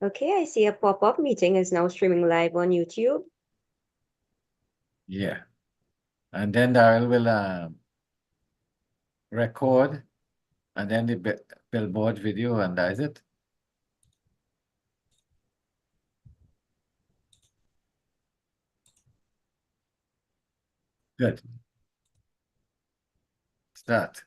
Okay, I see a pop-up meeting is now streaming live on YouTube. Yeah. And then Daryl will record, and then the billboard video, and that's it. Good. Start.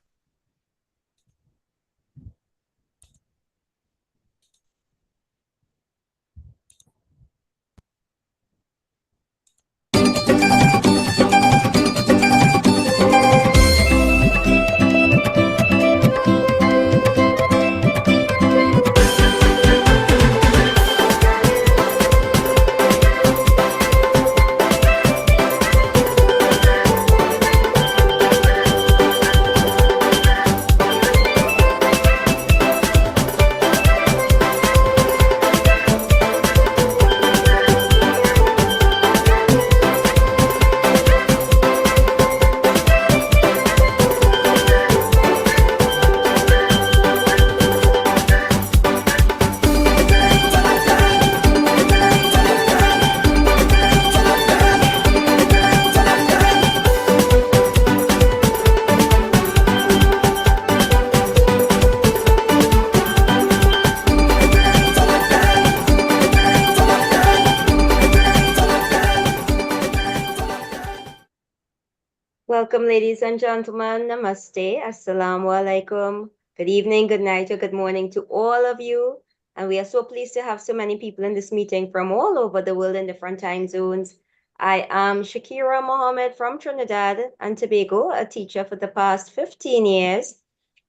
Welcome, ladies and gentlemen. Namaste. Assalamu alaikum. Good evening, good night, or good morning to all of you. And we are so pleased to have so many people in this meeting from all over the world in different time zones. I am Shakira Mohammed from Trinidad and Tobago, a teacher for the past 15 years.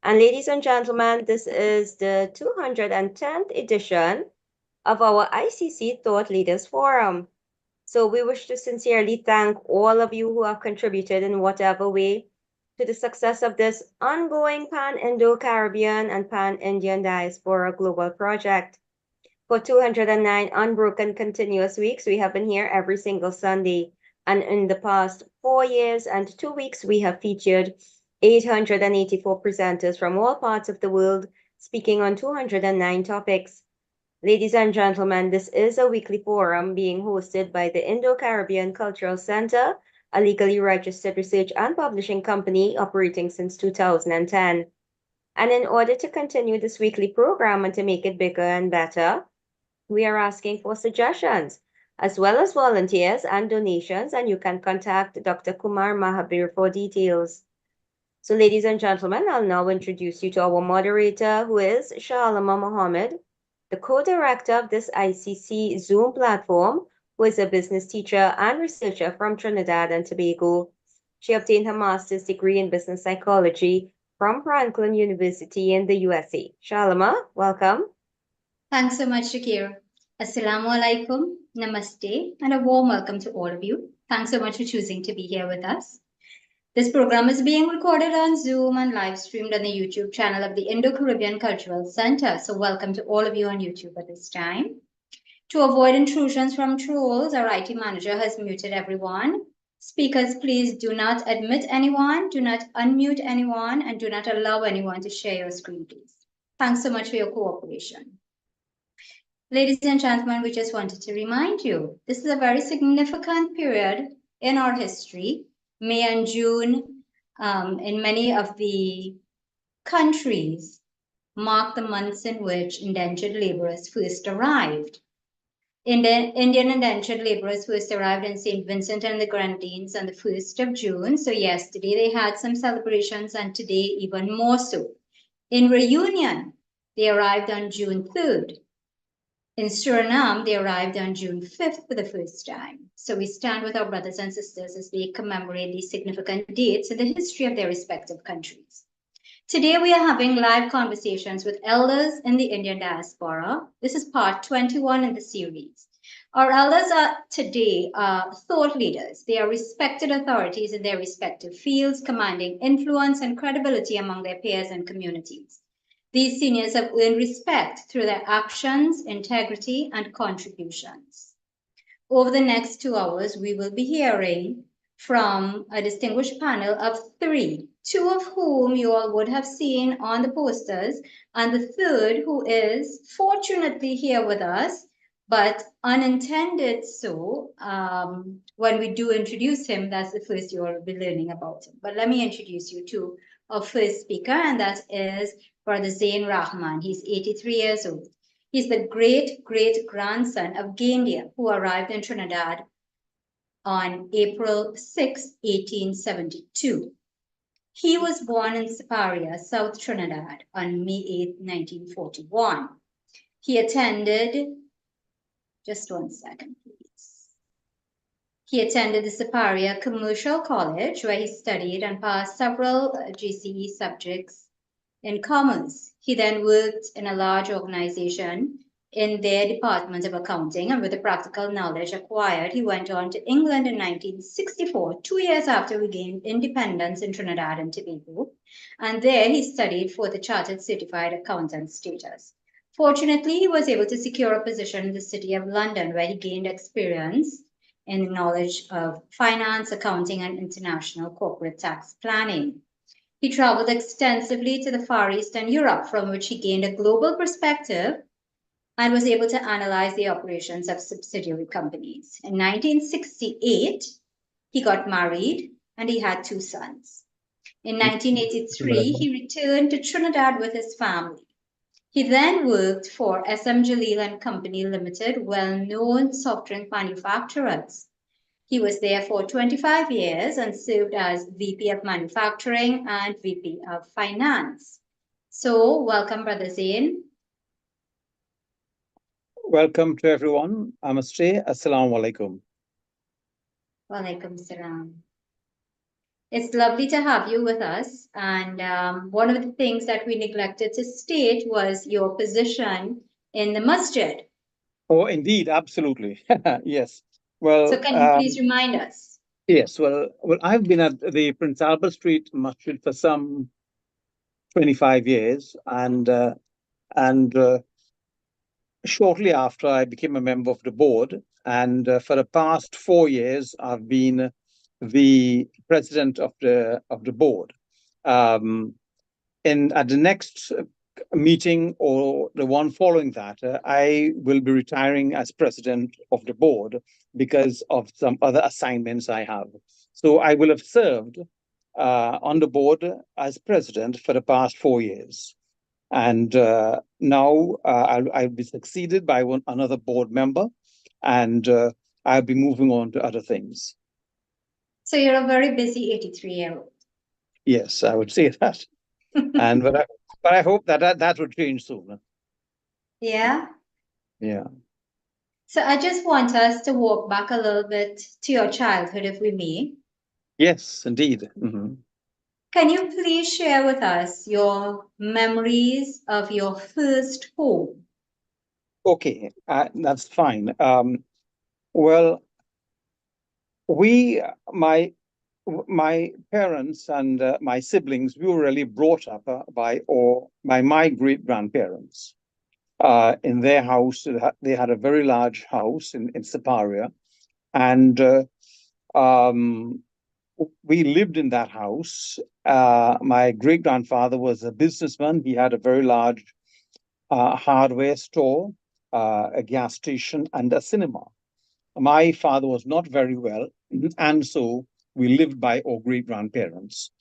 And ladies and gentlemen, this is the 210th edition of our ICC Thought Leaders Forum. So we wish to sincerely thank all of you who have contributed in whatever way to the success of this ongoing Pan-Indo-Caribbean and Pan-Indian Diaspora Global Project. For 209 unbroken continuous weeks, we have been here every single Sunday. And in the past 4 years and 2 weeks, we have featured 884 presenters from all parts of the world speaking on 209 topics. Ladies and gentlemen, this is a weekly forum being hosted by the Indo-Caribbean Cultural Center, a legally registered research and publishing company operating since 2010. And in order to continue this weekly program and to make it bigger and better, we are asking for suggestions, as well as volunteers and donations, and you can contact Dr. Kumar Mahabir for details. So ladies and gentlemen, I'll now introduce you to our moderator, who is Shalama Mohammed, the co-director of this ICC Zoom platform, who is a business teacher and researcher from Trinidad and Tobago. She obtained her master's degree in business psychology from Franklin University in the USA. Shalama, welcome. Thanks so much, Shakir. Assalamu alaikum, namaste, and a warm welcome to all of you. Thanks so much for choosing to be here with us. This program is being recorded on Zoom and live streamed on the YouTube channel of the Indo-Caribbean Cultural Center. So welcome to all of you on YouTube at this time. To avoid intrusions from trolls, our IT manager has muted everyone. Speakers, please do not admit anyone, do not unmute anyone, and do not allow anyone to share your screen, please. Thanks so much for your cooperation. Ladies and gentlemen, we just wanted to remind you, this is a very significant period in our history. May and June in many of the countries mark the months in which indentured laborers first arrived. Indian indentured laborers first arrived in St. Vincent and the Grenadines on the 1st of June. So yesterday they had some celebrations and today even more so. In Reunion, they arrived on June 3rd. In Suriname, they arrived on June 5th for the first time. So we stand with our brothers and sisters as they commemorate these significant dates in the history of their respective countries. Today, we are having live conversations with elders in the Indian diaspora. This is part 21 in the series. Our elders today are thought leaders. They are respected authorities in their respective fields, commanding influence and credibility among their peers and communities. These seniors have earned respect through their actions, integrity, and contributions. Over the next 2 hours, we will be hearing from a distinguished panel of 3 two of whom you all would have seen on the posters, and the third who is fortunately here with us, but unintended so. When we do introduce him, that's the first you all will be learning about him. But let me introduce you to our first speaker, and that is Brother Zain Rahman. He's 83 years old. He's the great-great-grandson of Gandia, who arrived in Trinidad on April 6, 1872. He was born in Siparia, South Trinidad, on May 8, 1941. He attended, just one second, please. He attended the Siparia Commercial College, where he studied and passed several GCE subjects in commerce. He then worked in a large organization in their department of accounting, and with the practical knowledge acquired, he went on to England in 1964, 2 years after we gained independence in Trinidad and Tobago, and there he studied for the Chartered Certified Accountant status. Fortunately, he was able to secure a position in the City of London, where he gained experience in knowledge of finance, accounting, and international corporate tax planning. He traveled extensively to the Far East and Europe, from which he gained a global perspective and was able to analyze the operations of subsidiary companies. In 1968, he got married and he had 2 sons. In 1983, he returned to Trinidad with his family. He then worked for SM Jalil and Company Limited, well-known soft drink manufacturers. He was there for 25 years and served as VP of Manufacturing and VP of Finance. So, welcome, Brother Zain. Welcome to everyone. Namaste. Assalamu alaikum. Walaikum salam. It's lovely to have you with us. And one of the things that we neglected to state was your position in the masjid. Oh, indeed, absolutely. Yes. Well, so can you please remind us? Yes. Well, I've been at the Prince Albert Street Masjid for some 25 years, and shortly after I became a member of the board, and for the past 4 years I've been the president of the board. At the next meeting or the one following that, I will be retiring as president of the board because of some other assignments I have. So I will have served on the board as president for the past 4 years. And now I'll be succeeded by another board member, and I'll be moving on to other things. So you're a very busy 83-year-old. Yes, I would say that. But I hope that will change soon. Yeah? Yeah. So I just want us to walk back a little bit to your childhood, if we may. Yes, indeed. Mm-hmm. Can you please share with us your memories of your first home? Okay, that's fine. Well, my parents and my siblings, we were really brought up by my great-grandparents. In their house, they had a very large house in Siparia, and we lived in that house. My great-grandfather was a businessman. He had a very large hardware store, a gas station, and a cinema. My father was not very well, and so we lived by our great-grandparents.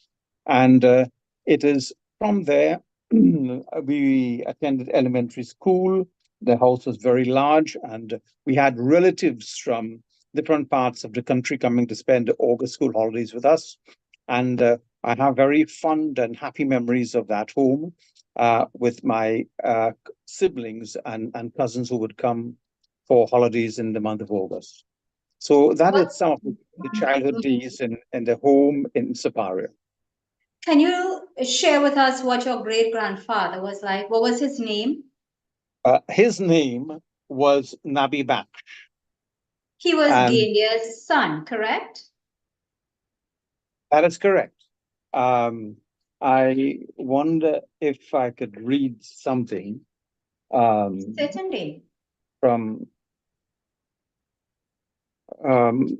And it is from there we attended elementary school. The house was very large, and we had relatives from different parts of the country coming to spend the August school holidays with us. And I have very fond and happy memories of that home with my siblings and cousins who would come for holidays in the month of August. So that is some of the childhood days in the home in Siparia. Can you share with us what your great-grandfather was like? What was his name? His name was Nabi Baksh. He was Gandia's son, correct? That is correct. I wonder if I could read something. Certainly. From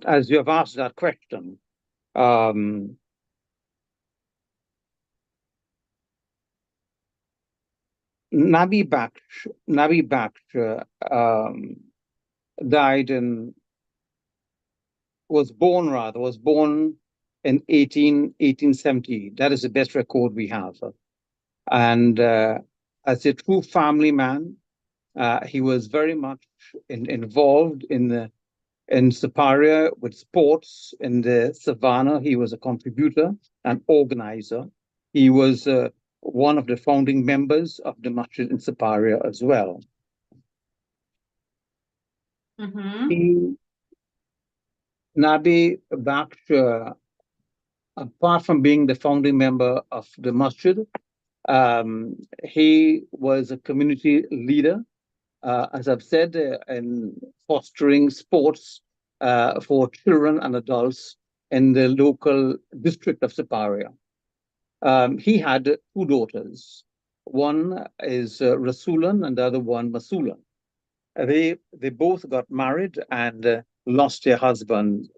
as you have asked that question. Nabi Baksh died in was born in 1870. That is the best record we have. And as a true family man, he was very much involved in Siparia with sports in the savannah. He was a contributor and organizer. He was one of the founding members of the masjid in Siparia as well. Nabi Baksh, apart from being the founding member of the masjid, he was a community leader, as I've said, in fostering sports for children and adults in the local district of Siparia. He had two daughters. One is Rasulan and the other one Masulan. They both got married and lost their husband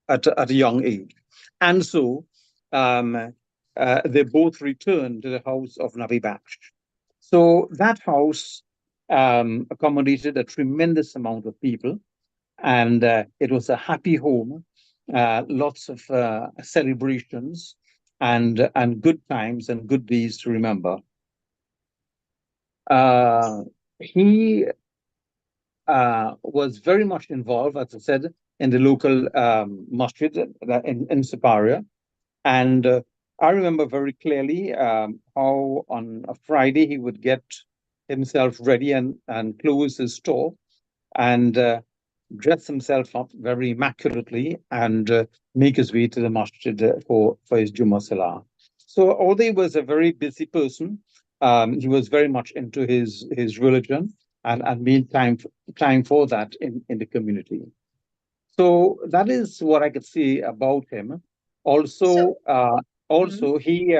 at a young age, and so they both returned to the house of Nabi Baksh. So that house accommodated a tremendous amount of people, and it was a happy home, lots of celebrations and good times and good deeds to remember. He was very much involved, as I said, in the local masjid in Siparia. And I remember very clearly how on a Friday he would get himself ready and close his store and dress himself up very immaculately and make his way to the masjid for his Jummah Salah. So although he was a very busy person, he was very much into his religion and made time for that in the community. So that is what I could say about him. Also, he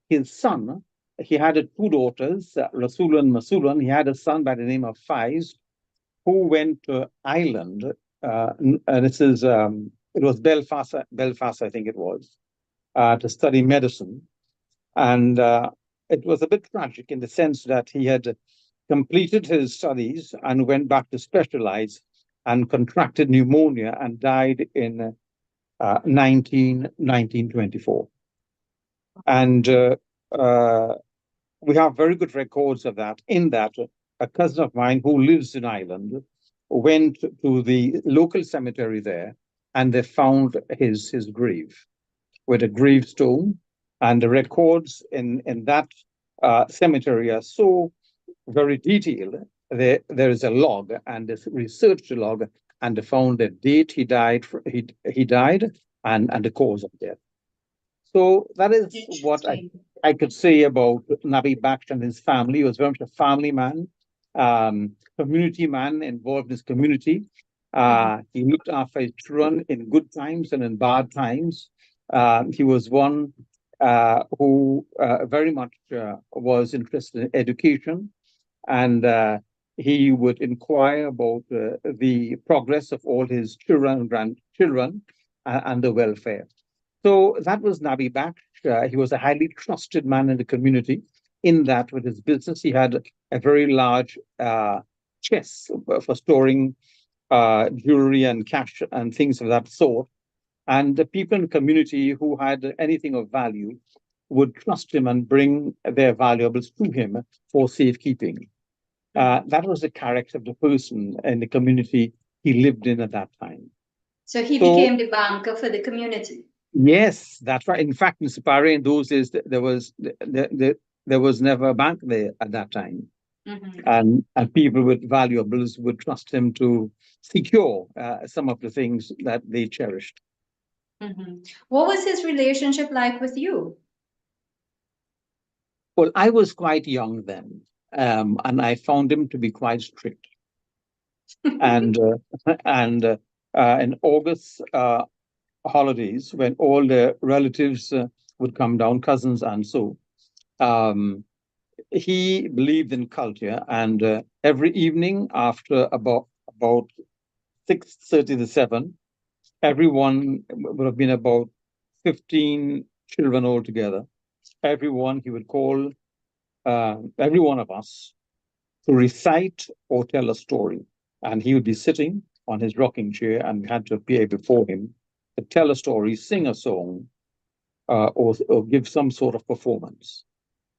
his son, he had two daughters, Rasul and Masulan. He had a son by the name of Faiz, who went to Ireland. This is it was Belfast, I think it was, to study medicine, and it was a bit tragic in the sense that he had completed his studies and went back to specialize and contracted pneumonia and died in 1924. And we have very good records of that, in that a cousin of mine who lives in Ireland went to the local cemetery there and they found his grave with a gravestone. And the records in that cemetery are so very detailed. There is a log, and they researched the log, and they found the date he died, and the cause of death. So that is what I could say about Nabi Baksh and his family. He was very much a family man, community man, involved in his community. He looked after his children in good times and in bad times. He was one who very much was interested in education, and he would inquire about the progress of all his children and grandchildren and the welfare. So that was Nabi Baksh. He was a highly trusted man in the community, in that with his business, he had a very large chest for storing jewelry and cash and things of that sort. And the people in the community who had anything of value would trust him and bring their valuables to him for safekeeping. That was the character of the person in the community he lived in at that time. So he became the banker for the community. Yes, that's right. In fact, in Siparia in those days, there was never a bank there at that time. And people with valuables would trust him to secure some of the things that they cherished. What was his relationship like with you? Well, I was quite young then, and I found him to be quite strict. And in August holidays, when all the relatives would come down, cousins and so, he believed in culture, and every evening after about 6:30 to 7, everyone would have been about 15 children altogether. everyone, he would call every one of us to recite or tell a story. And he would be sitting on his rocking chair, and we had to appear before him to tell a story, sing a song, or give some sort of performance.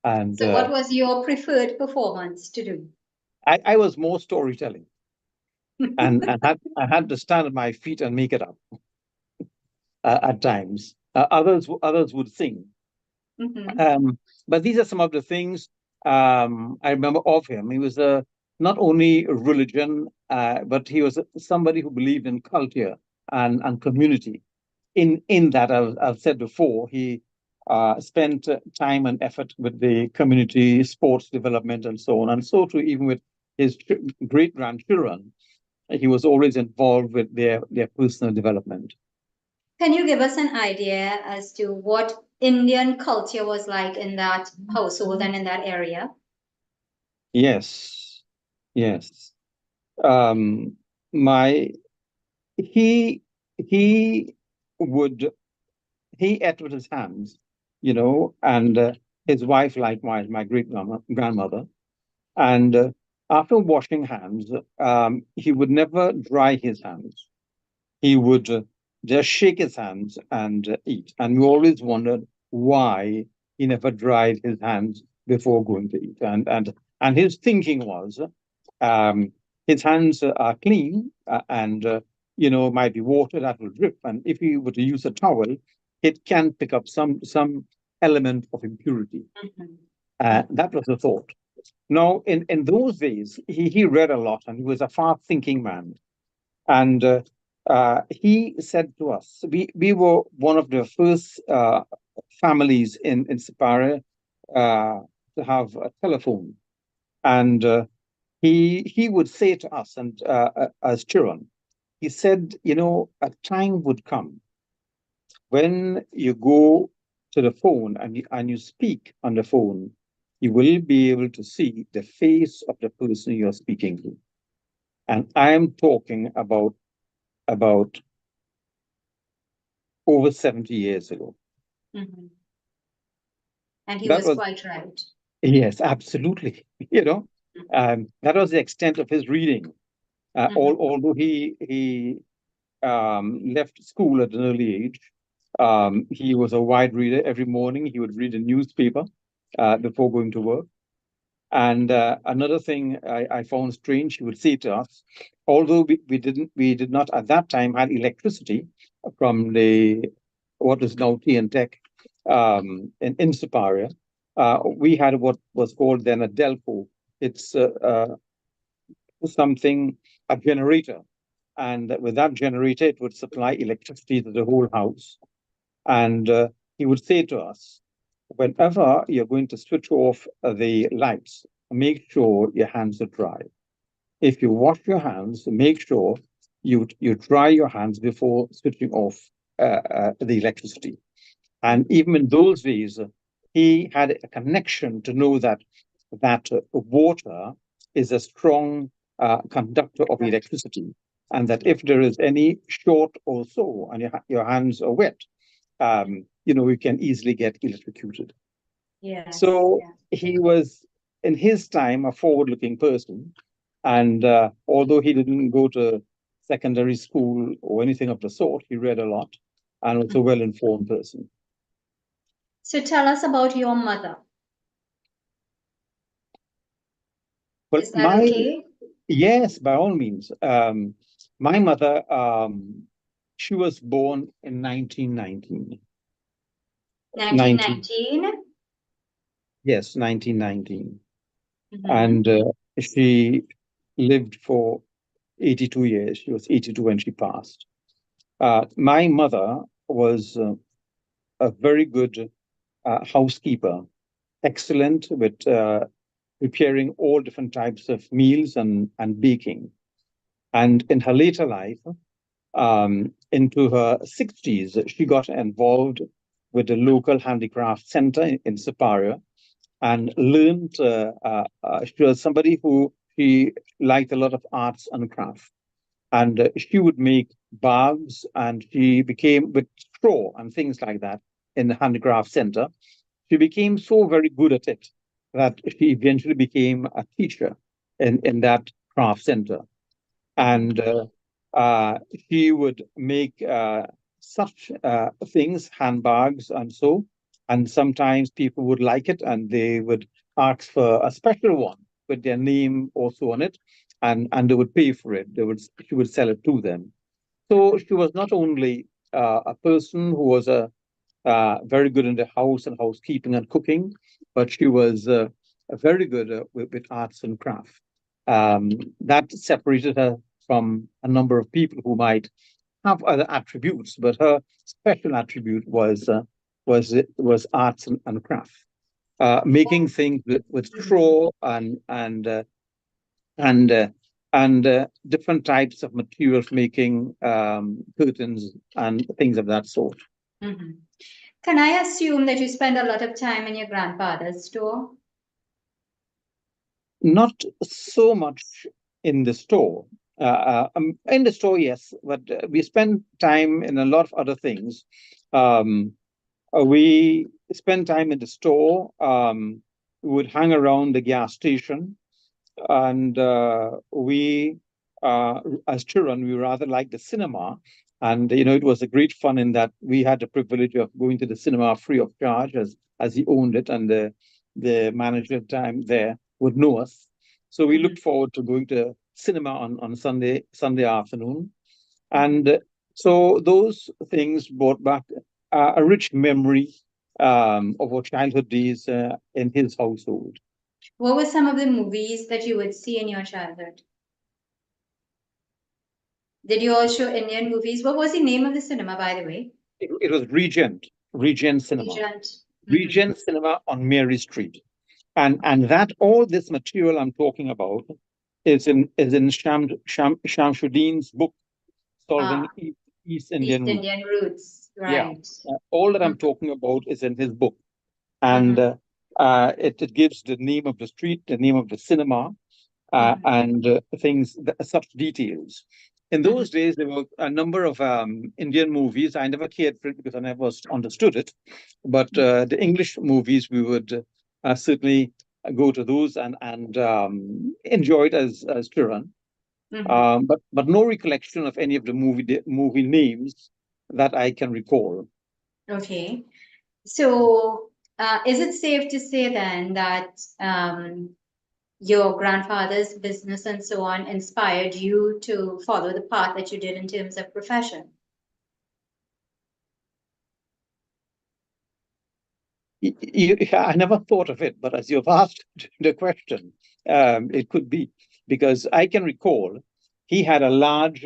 And So what was your preferred performance to do? I was more storytelling, and I had to stand on my feet and make it up at times. Others would sing. But these are some of the things I remember of him. He was not only a religion, but he was somebody who believed in culture and community. In that, I've said before, he spent time and effort with the community, sports development, and so on. And so too, even with his great grandchildren, he was always involved with their personal development. Can you give us an idea as to what Indian culture was like in that household and in that area? Yes, yes. My he he would he ate with his hands, and his wife likewise, my great grandmother. And after washing hands, he would never dry his hands. He would just shake his hands and eat. And we always wondered why he never dried his hands before going to eat. And his thinking was, um, his hands are clean, and might be water that will drip. And if he were to use a towel, it can pick up some element of impurity. That was the thought. Now, in those days, he read a lot, and he was a far-thinking man. And he said to us, we were one of the first families in Siparia to have a telephone. And he would say to us, and as children, he said, a time would come when you go to the phone and you speak on the phone, you will be able to see the face of the person you're speaking to. And I am talking about over 70 years ago. And he That was quite right. Yes, absolutely. That was the extent of his reading. Although he left school at an early age, he was a wide reader. Every morning he would read a newspaper before going to work. And another thing I found strange, he would say to us, although we did not at that time had electricity from what is now T and Tech in Siparia, we had what was called then a Delco. It's a generator. And with that generator, it would supply electricity to the whole house. And he would say to us, whenever you're going to switch off the lights, make sure your hands are dry. If you wash your hands, make sure you dry your hands before switching off the electricity. And even in those days, he had a connection to know that water is a strong conductor of electricity, and that if there is any short or so, and your hands are wet, you can easily get electrocuted. Yes. So he was, in his time, a forward-looking person, and although he didn't go to secondary school or anything of the sort, he read a lot and was a well-informed person. So tell us about your mother. Well, Is that okay? Yes, by all means. My mother, she was born in 1919. 1919? Yes, 1919. And she lived for 82 years. She was 82 when she passed. My mother was a very good housekeeper, excellent with preparing all different types of meals and baking. And in her later life, into her 60s, she got involved with the local handicraft center in Siparia and learned. She was somebody who she liked a lot of arts and craft. And she would make bags, and she became with straw and things like that in the handicraft center. she became so very good at it that she eventually became a teacher in that craft center. And she would make such things, handbags and so, and sometimes people would like it and they would ask for a special one with their name also on it, and they would pay for it. She would sell it to them. So she was not only a person who was very good in the house and housekeeping and cooking, but she was very good with arts and craft. That separated her from a number of people who might have other attributes, but her special attribute was arts and craft, making things with straw and different types of materials, making curtains and things of that sort. Mhm. Can I assume that you spend a lot of time in your grandfather's store? Not so much in the store. In the store, yes, but we spend time in a lot of other things. We spend time in the store. We would hang around the gas station, and as children, we rather liked the cinema. And it was a great fun in that we had the privilege of going to the cinema free of charge, as he owned it, and the manager at the time there would know us. So we looked forward to going to cinema on Sunday afternoon. And so those things brought back a rich memory of our childhood days in his household. What were some of the movies that you would see in your childhood? Did you all show Indian movies? What was the name of the cinema, by the way? It was Regent Cinema. Regent. Regent Cinema on Mary Street. And that all this material I'm talking about is in Shamsuddin's book, Solving East Indian Roots. Indian Roots, right. Yeah. All that I'm talking about is in his book. And it gives the name of the street, the name of the cinema, and such details. In those days, there were a number of Indian movies. I never cared for it because I never understood it. But the English movies, we would certainly go to those and enjoy it as children. But no recollection of any of the movie names that I can recall. Okay. So is it safe to say then that your grandfather's business and so on inspired you to follow the path that you did in terms of profession? I never thought of it, but as you've asked the question, it could be, because I can recall he had a large,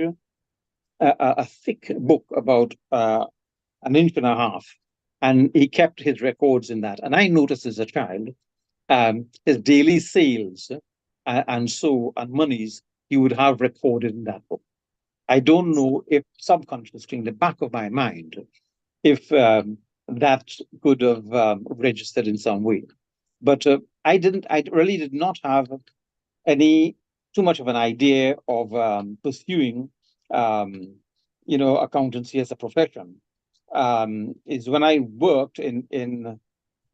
a thick book about an inch and a half, and he kept his records in that. And I noticed as a child, his daily sales and monies he would have recorded in that book. I don't know if subconsciously in the back of my mind, if that could have registered in some way. But I really did not have too much of an idea of pursuing, accountancy as a profession. Is when I worked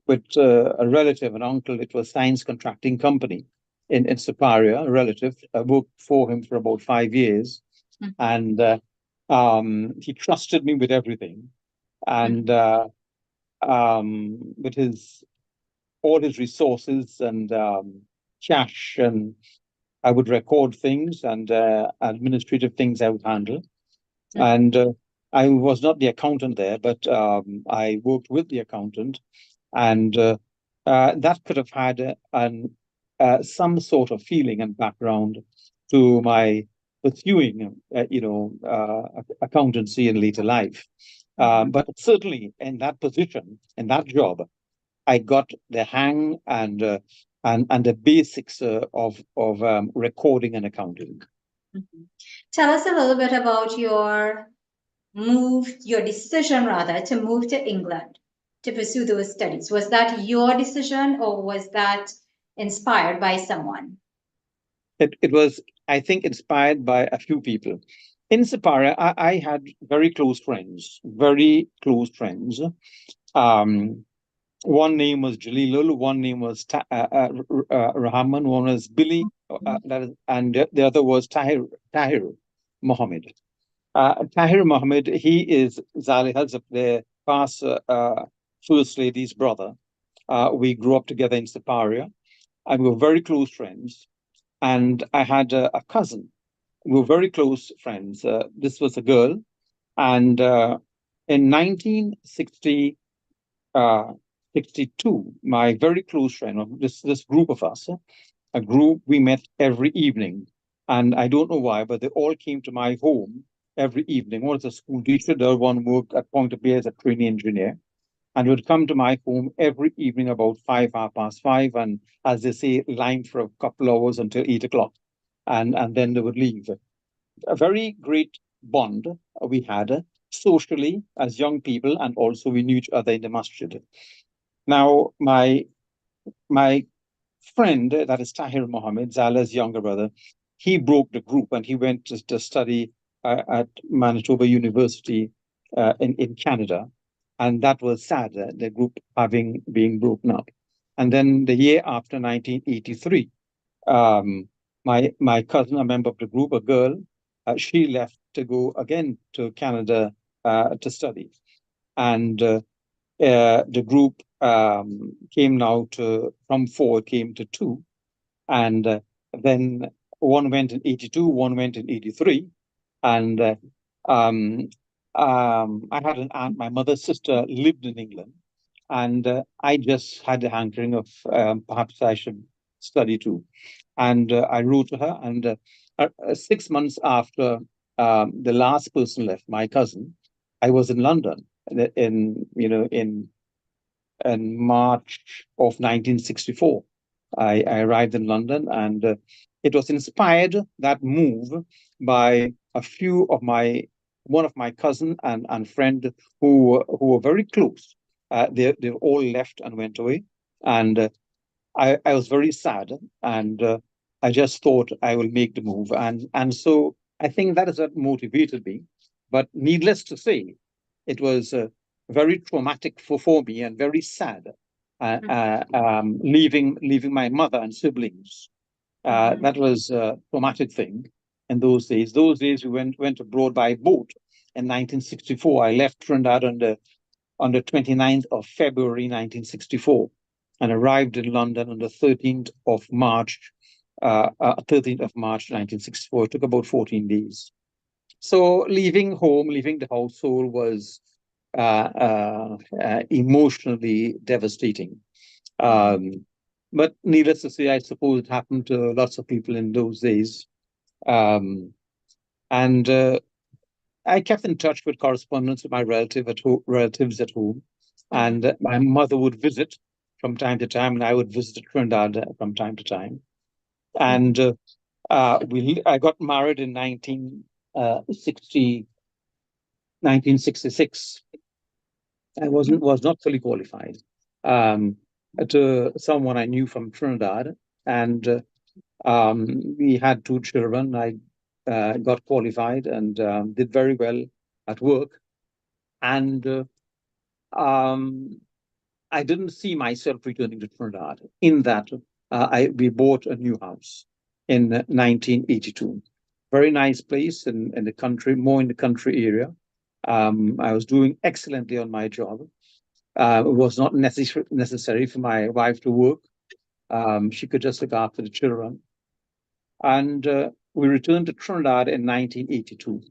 with a relative, an uncle. It was Science Contracting Company in Superior, a relative. I worked for him for about 5 years. And he trusted me with everything. And with all his resources and cash, and I would record things, and administrative things I would handle. And I was not the accountant there, but I worked with the accountant, and that could have had some sort of feeling and background to my pursuing, accountancy in later life. But certainly in that position, in that job, I got the hang and the basics of recording and accounting. Tell us a little bit about your decision rather to move to England to pursue those studies. Was that your decision, or was that inspired by someone? It was, I think, inspired by a few people. In Superior, I had very close friends. One name was Jalilul, one name was Rahman, one was Billy, and the other was Tahir Mohammed. Tahir Mohammed, he is Zaliha's, the past First Lady's brother. We grew up together in Siparia, and we were very close friends. And I had a cousin. We were very close friends. This was a girl, and in 1960. 62, my very close friend, this group of us, a group we met every evening. And I don't know why, but they all came to my home every evening. One was a school teacher, the other one worked at Point of Bay as a trainee engineer, and would come to my home every evening about 5:30, and as they say, line for a couple hours until 8 o'clock. And then they would leave. A very great bond we had socially as young people, and also we knew each other in the masjid. Now, my friend, that is Tahir Mohammed, Zala's younger brother, he broke the group and he went to study at Manitoba University in Canada. And that was sad, the group being broken up. And then the year after, 1983, my cousin, a member of the group, a girl, she left to go again to Canada to study. And the group came now from 4, came to 2. And then one went in 82, one went in 83. And I had an aunt, my mother's sister lived in England. And I just had the hankering of perhaps I should study too. And I wrote to her. And 6 months after the last person left, my cousin, I was in London in March of 1964. I arrived in London, and it was inspired, that move, by one of my cousin and friend who were very close. They all left and went away, and I was very sad, and I just thought I will make the move, and so I think that is what motivated me. But needless to say, it was very traumatic for me and very sad, leaving my mother and siblings. That was a traumatic thing in those days. Those days we went abroad by boat. In 1964, I left Trinidad on the 29th of February 1964, and arrived in London on the 13th of March 1964. It took about 14 days. So leaving home, leaving the household was emotionally devastating. But needless to say, I suppose it happened to lots of people in those days. And I kept in touch with correspondence with my relatives at home. And my mother would visit from time to time, and I would visit Trinidad from time to time. And I got married in 1966. I was not fully qualified, to someone I knew from Trinidad, and we had 2 children. I got qualified and did very well at work, and I didn't see myself returning to Trinidad. In that, we bought a new house in 1982. Very nice place in the country, more in the country area. I was doing excellently on my job. It was not necessary for my wife to work. She could just look after the children. And we returned to Trinidad in 1982,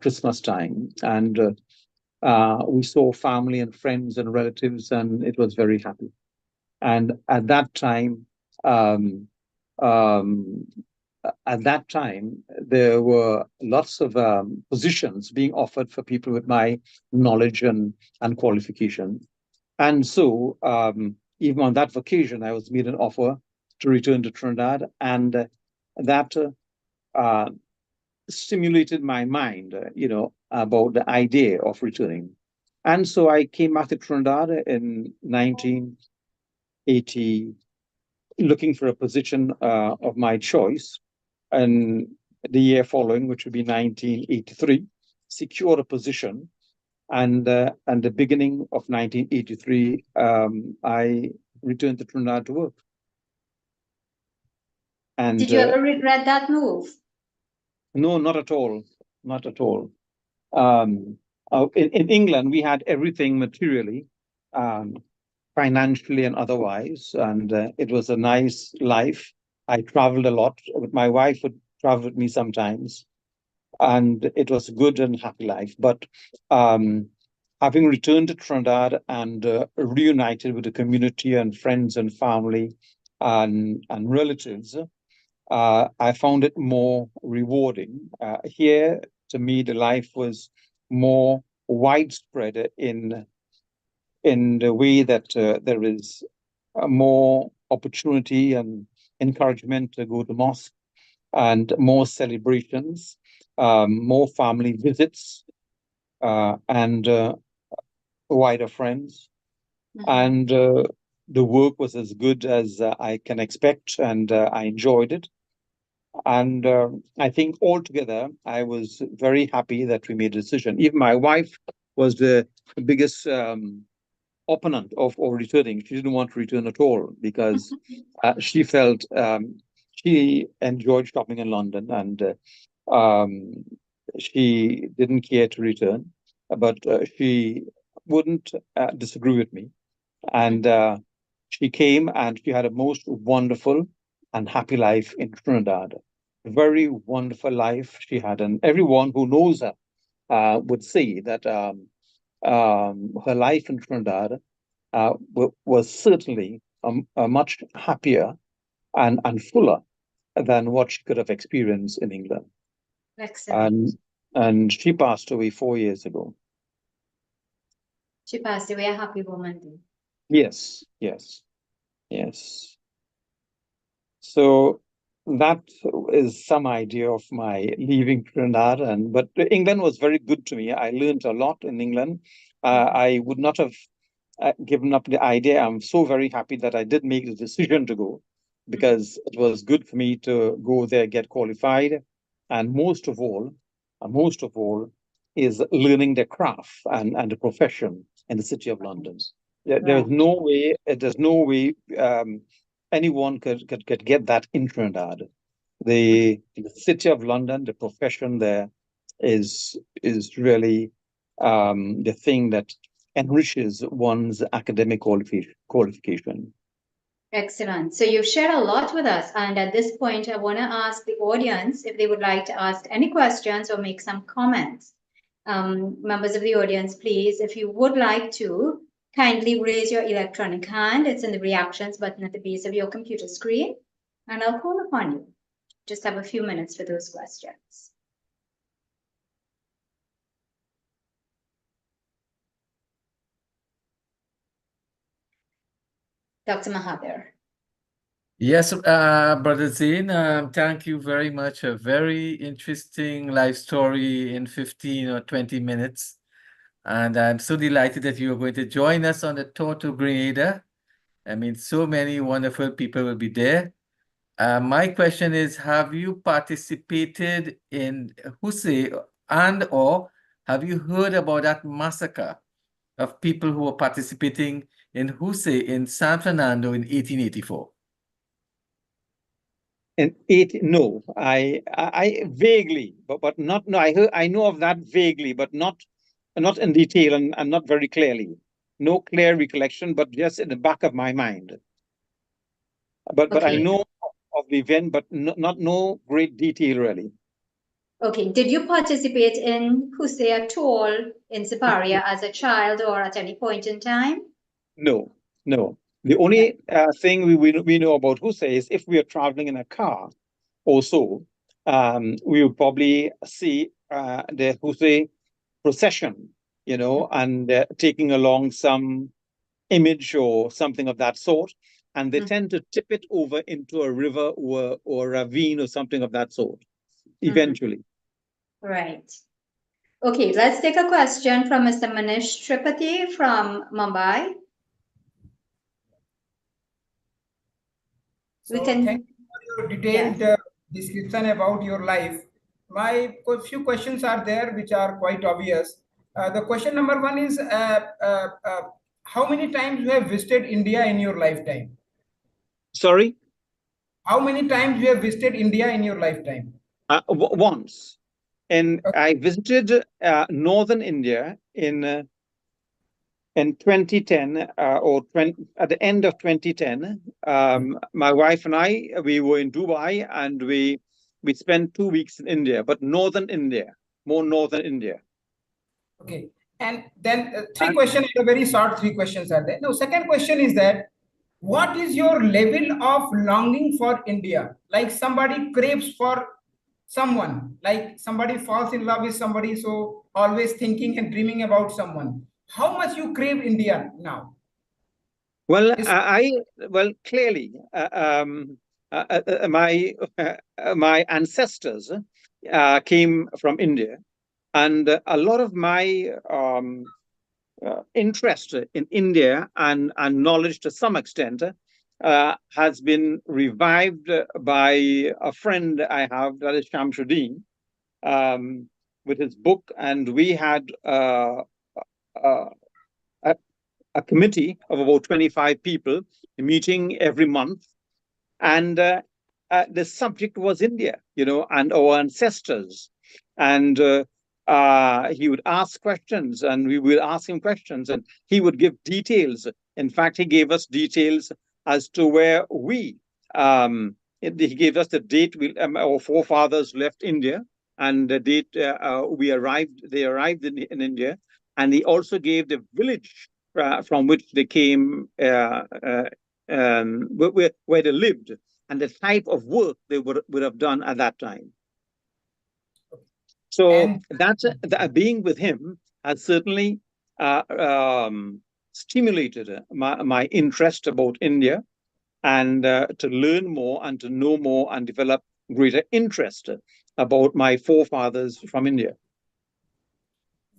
Christmas time. And we saw family and friends and relatives, and it was very happy. And at that time, there were lots of positions being offered for people with my knowledge and qualification. And so even on that occasion, I was made an offer to return to Trinidad, and that stimulated my mind, about the idea of returning. And so I came back to Trinidad in 1980, looking for a position of my choice. And the year following, which would be 1983, secured a position And the beginning of 1983, I returned to Trinidad to work. And did you ever regret that move? no, not at all. Not at all. In England, we had everything materially, financially and otherwise, and it was a nice life. I traveled a lot. My wife would travel with me sometimes, and it was a good and happy life. But having returned to Trinidad and reunited with the community and friends and family and relatives, I found it more rewarding. Here, to me, the life was more widespread in the way that there is more opportunity and encouragement to go to mosque, and more celebrations, more family visits, and wider friends. And the work was as good as I can expect, and I enjoyed it. And I think altogether, I was very happy that we made a decision. Even my wife was the biggest opponent of returning. She didn't want to return at all because she felt she enjoyed shopping in London, and she didn't care to return. But she wouldn't disagree with me. And she came, and she had a most wonderful and happy life in Trinidad. Very wonderful life she had. And everyone who knows her would say that her life in Trinidad was certainly a much happier and fuller than what she could have experienced in England. Excellent. And she passed away 4 years ago. She passed away a happy woman too. Yes, yes, yes. So that is some idea of my leaving Trinidad. But England was very good to me. I learned a lot in England. I would not have given up the idea. I'm so very happy that I did make the decision to go, because it was good for me to go there, get qualified, and most of all, is learning the craft and the profession in the city of London. There's no way anyone could get that in Trinidad. The city of London, the profession there is really the thing that enriches one's academic qualification. Excellent. So you've shared a lot with us. And at this point, I want to ask the audience if they would like to ask any questions or make some comments. Members of the audience, please, if you would like to, kindly raise your electronic hand. It's in the reactions button at the base of your computer screen, and I'll call upon you. Just have a few minutes for those questions. Dr. Mahathir. Yes, Brother Zain, thank you very much. A very interesting life story in 15 or 20 minutes. And I'm so delighted that you're going to join us on the tour to Grenada. I mean, so many wonderful people will be there. My question is, have you participated in Hussein, or have you heard about that massacre of people who were participating in Hussein in San Fernando in 1884? No, I vaguely, but not, no, I know of that vaguely, but not in detail and not very clearly. No clear recollection, but just in the back of my mind. But I know of the event, but not no great detail really. Okay, did you participate in Hussein at all in Siparia as a child or at any point in time? No. The only thing we know about Hussein is if we are traveling in a car or so, we will probably see the Hussein procession, and taking along some image or something of that sort. And they tend to tip it over into a river or ravine or something of that sort, eventually. Right. Okay, let's take a question from Mr. Manish Tripathi from Mumbai. So thank you for your detailed description about your life. My few questions are there which are quite obvious. The question number one is, how many times you have visited India in your lifetime? Sorry? How many times you have visited India in your lifetime? Once. And I visited northern India in 2010 at the end of 2010. My wife and I, we were in Dubai, and we spent 2 weeks in India, but northern India, more northern India. Okay. And then three questions, very short 3 questions are there. Now, second question is that, what is your level of longing for India? Like somebody craves for someone, like somebody falls in love with somebody, so always thinking and dreaming about someone. How much you crave India now? Well, This- clearly, my ancestors came from India, and a lot of my interest in India and knowledge to some extent has been revived by a friend I have, that is Shamsuddin, with his book. And we had uh, a committee of about 25 people meeting every month. And the subject was India, and our ancestors. And he would ask questions, and we would ask him questions, and he would give details. In fact, he gave us details as to where he gave us the date our forefathers left India, and the date they arrived in India. And he also gave the village from which they came, where they lived, and the type of work they would have done at that time. So being with him has certainly stimulated my interest about India, and to learn more and to know more and develop greater interest about my forefathers from India.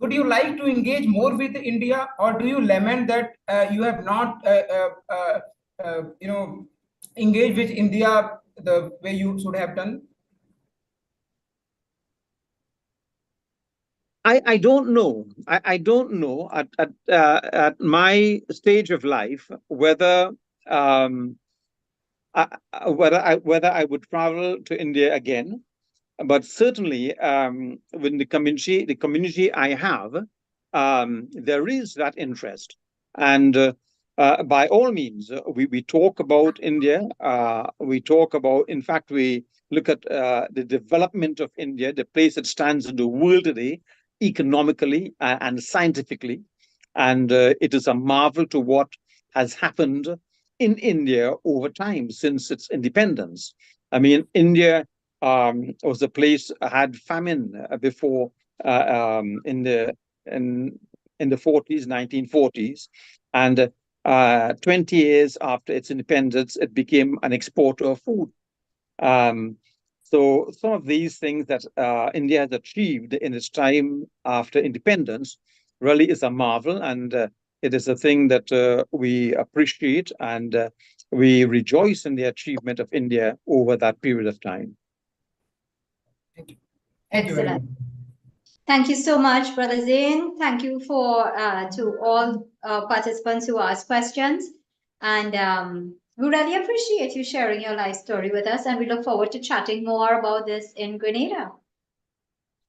Would you like to engage more with India, or do you lament that you have not, engaged with India the way you should have done? I don't know. I don't know at my stage of life whether whether I would travel to India again. But certainly, when the community I have, there is that interest, and by all means, we talk about India. We talk about, in fact, we look at the development of India, the place it stands in the world today, economically and scientifically, and it is a marvel to what has happened in India over time since its independence. I mean, India was a place had famine before in the 40s, 1940s, and 20 years after its independence, it became an exporter of food. So some of these things that India has achieved in its time after independence really is a marvel, and it is a thing that we appreciate, and we rejoice in the achievement of India over that period of time. Thank you. Thank you very much. Excellent. Thank you so much, Brother Zain. Thank you to all participants who asked questions. And we really appreciate you sharing your life story with us. And we look forward to chatting more about this in Grenada.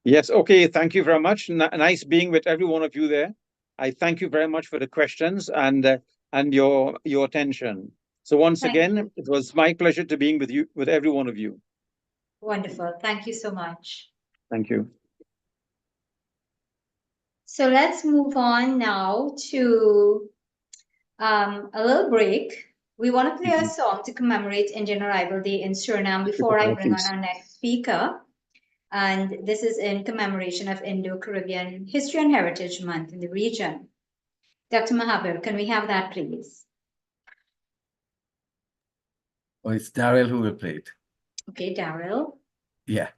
Yes, okay. Thank you very much. Nice being with every one of you there. I thank you very much for the questions and your attention. So once again, it was my pleasure to being with every one of you. Wonderful. Thank you so much. Thank you. So let's move on now to a little break. We want to play a song to commemorate Indian Arrival Day in Suriname before I bring on our next speaker. And this is in commemoration of Indo-Caribbean History and Heritage Month in the region. Dr. Mahabir, can we have that, please? Oh, it's Daryl who will play it. Okay, Daryl. Yeah.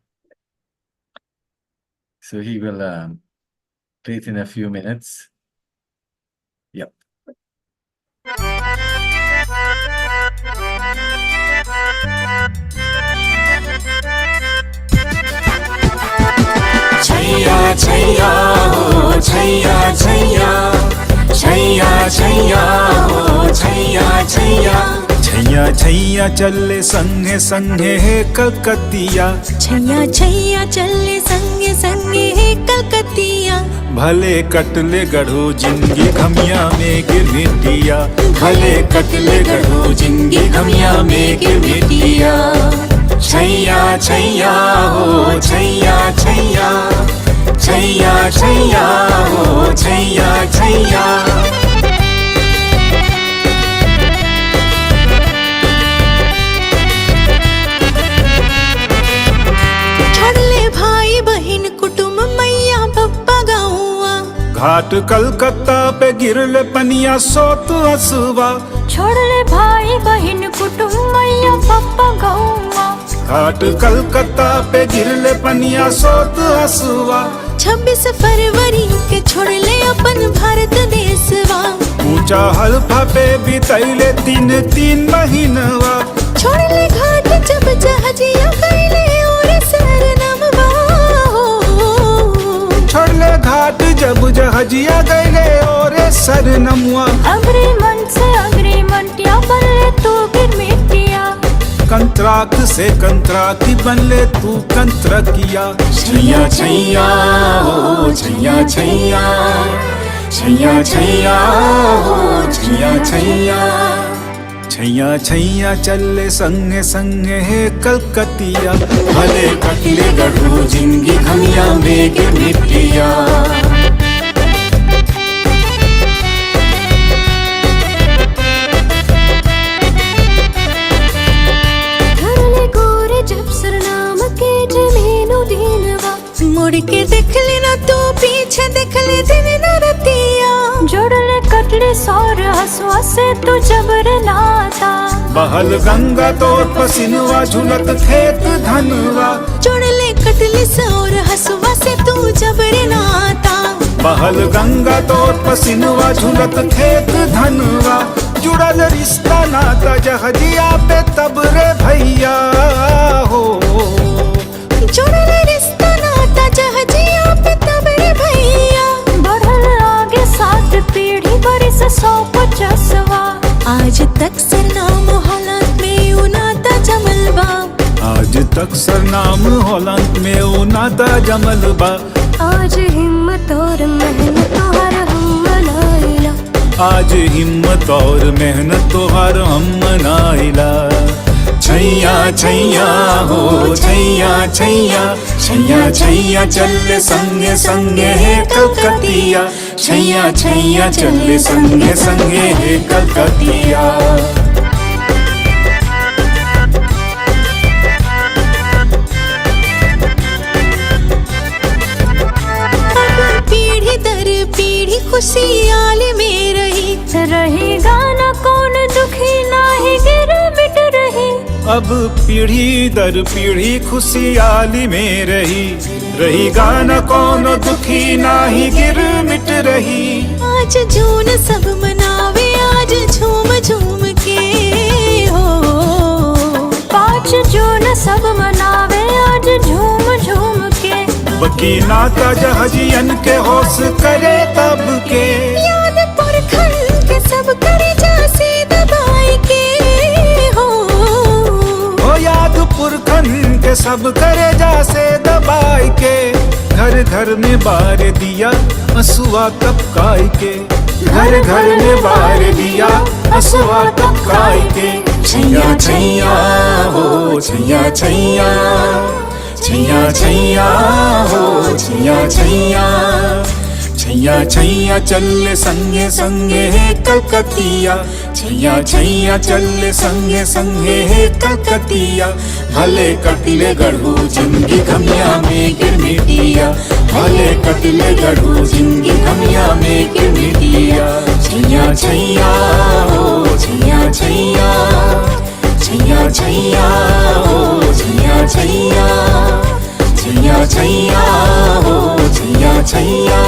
So he will play it in a few minutes. Yep. Chaiyya Chaiyya हो छैया छैया छैया छैया हो छैया छैया छैया छैया चले संगे संगे हे कलकतिया छैया छैया चले संगे संगे हे कलकतिया भले कटले गढ़ो जिंदगी घमिया में गिरमिटिया भले कटले गढ़ो जिंदगी घमिया में गिरमिटिया छैया छैया हो छैया छैया छैया छैया हो छैया छैया छोड़ले भाई बहन कुटुंब मैया पप्पा गौआ घाट कलकत्ता पे गिरले पनिया सोत हसुआ छोड़ले भाई बहन कुटुंब मैया पप्पा गौआ घाट कलकत्ता पे गिरले पनिया सोत हसुआ 26 फरवरी के छोड़ले अपन भारत देशवा ऊंचा हल्फा पे बितैले 3 महीनवा छोड़ले घाट जब जहाजिया गईले और सरनमवा छोड़ले घाट जब जहाजिया गईले और सरनमवा अग्रीमन से अग्रीमंटिया बनले तू गिरमिटिया कंत्राक से कंत्राकी बनले तू कंत्रकिया छैया छैया हो छैया छैया छैया छैया हो छैया छैया छैया छैया चले संगे संगे हे कलकतिया भले कटले गढ़ो जिंदगी घमिया में गिरमिटिया धरले गोरे जब सरनाम के जमीनो दीनवा मुड़ के देख लेना तू पीछे देख ले दिन न रतिया जोड़ले कटले सौर हसुआ से तू जबर नाता बहल गंगा तोर पसिनवा झुलत खेत धनवा जोड़ले कटले सौर हसुआ से तू जबर नाता बहल गंगा तोर पसिनवा झुलत खेत धनवा जुड़ल रिश्ता नाता जहजिया पे तब रे भैया हो जोड़ले रिश्ता नाता जहाजिया पे तब रे भैया बढ़ल आगे 7 पीढ़ी बरिस 150वां आज तक सरनाम हॉलैंड में उनाता जमलबा आज तक सरनाम हॉलैंड में उनाता जमलबा आज हिम्मत और मेहनत तोहर हम मनाइला आज हिम्मत और मेहनत तोहार हम मनाइला छैया छैया हो छैया छैया छैया छैया चले संगे संगे हे कलकतिया छैया छैया चले संगे संगे हे कलकतिया पीढ़ी दर पीढ़ी खुशियाल में रही गाना कौन दुखी नाही गिर मिट रही अब पीढ़ी दर पीढ़ी खुशियाली में रही गाना कौन दुखी नाही गिर मिट रही आज जून सब मनावे आज झूम झूम के हो 5 जून सब मनावे आज झूम झूम के बकी नाता जहाजियन के होश करे तब के याद पुरखन के सब करे जासे दबाई के हो याद पुरखन के सब करे जासे दबाई के घर घर में बार दिया हसुआ तपकाई के घर घर में बार दिया हसुआ तपकाई के छैया छैया हो छैया छैया छैया छैया हो छैया छैया छैया छैया चले संगे संगे हे कलकतिया छैया छैया चले संगे संगे हे कलकतिया भले कटले गढ़ो जिंदगी घमिया में गिरमिटिया भले कटले गढ़ो जिंदगी घमिया में गिरमिटिया छैया छैया हो छैया छैया छैया छैया हो छैया छैया छैया छैया हो छैया छैया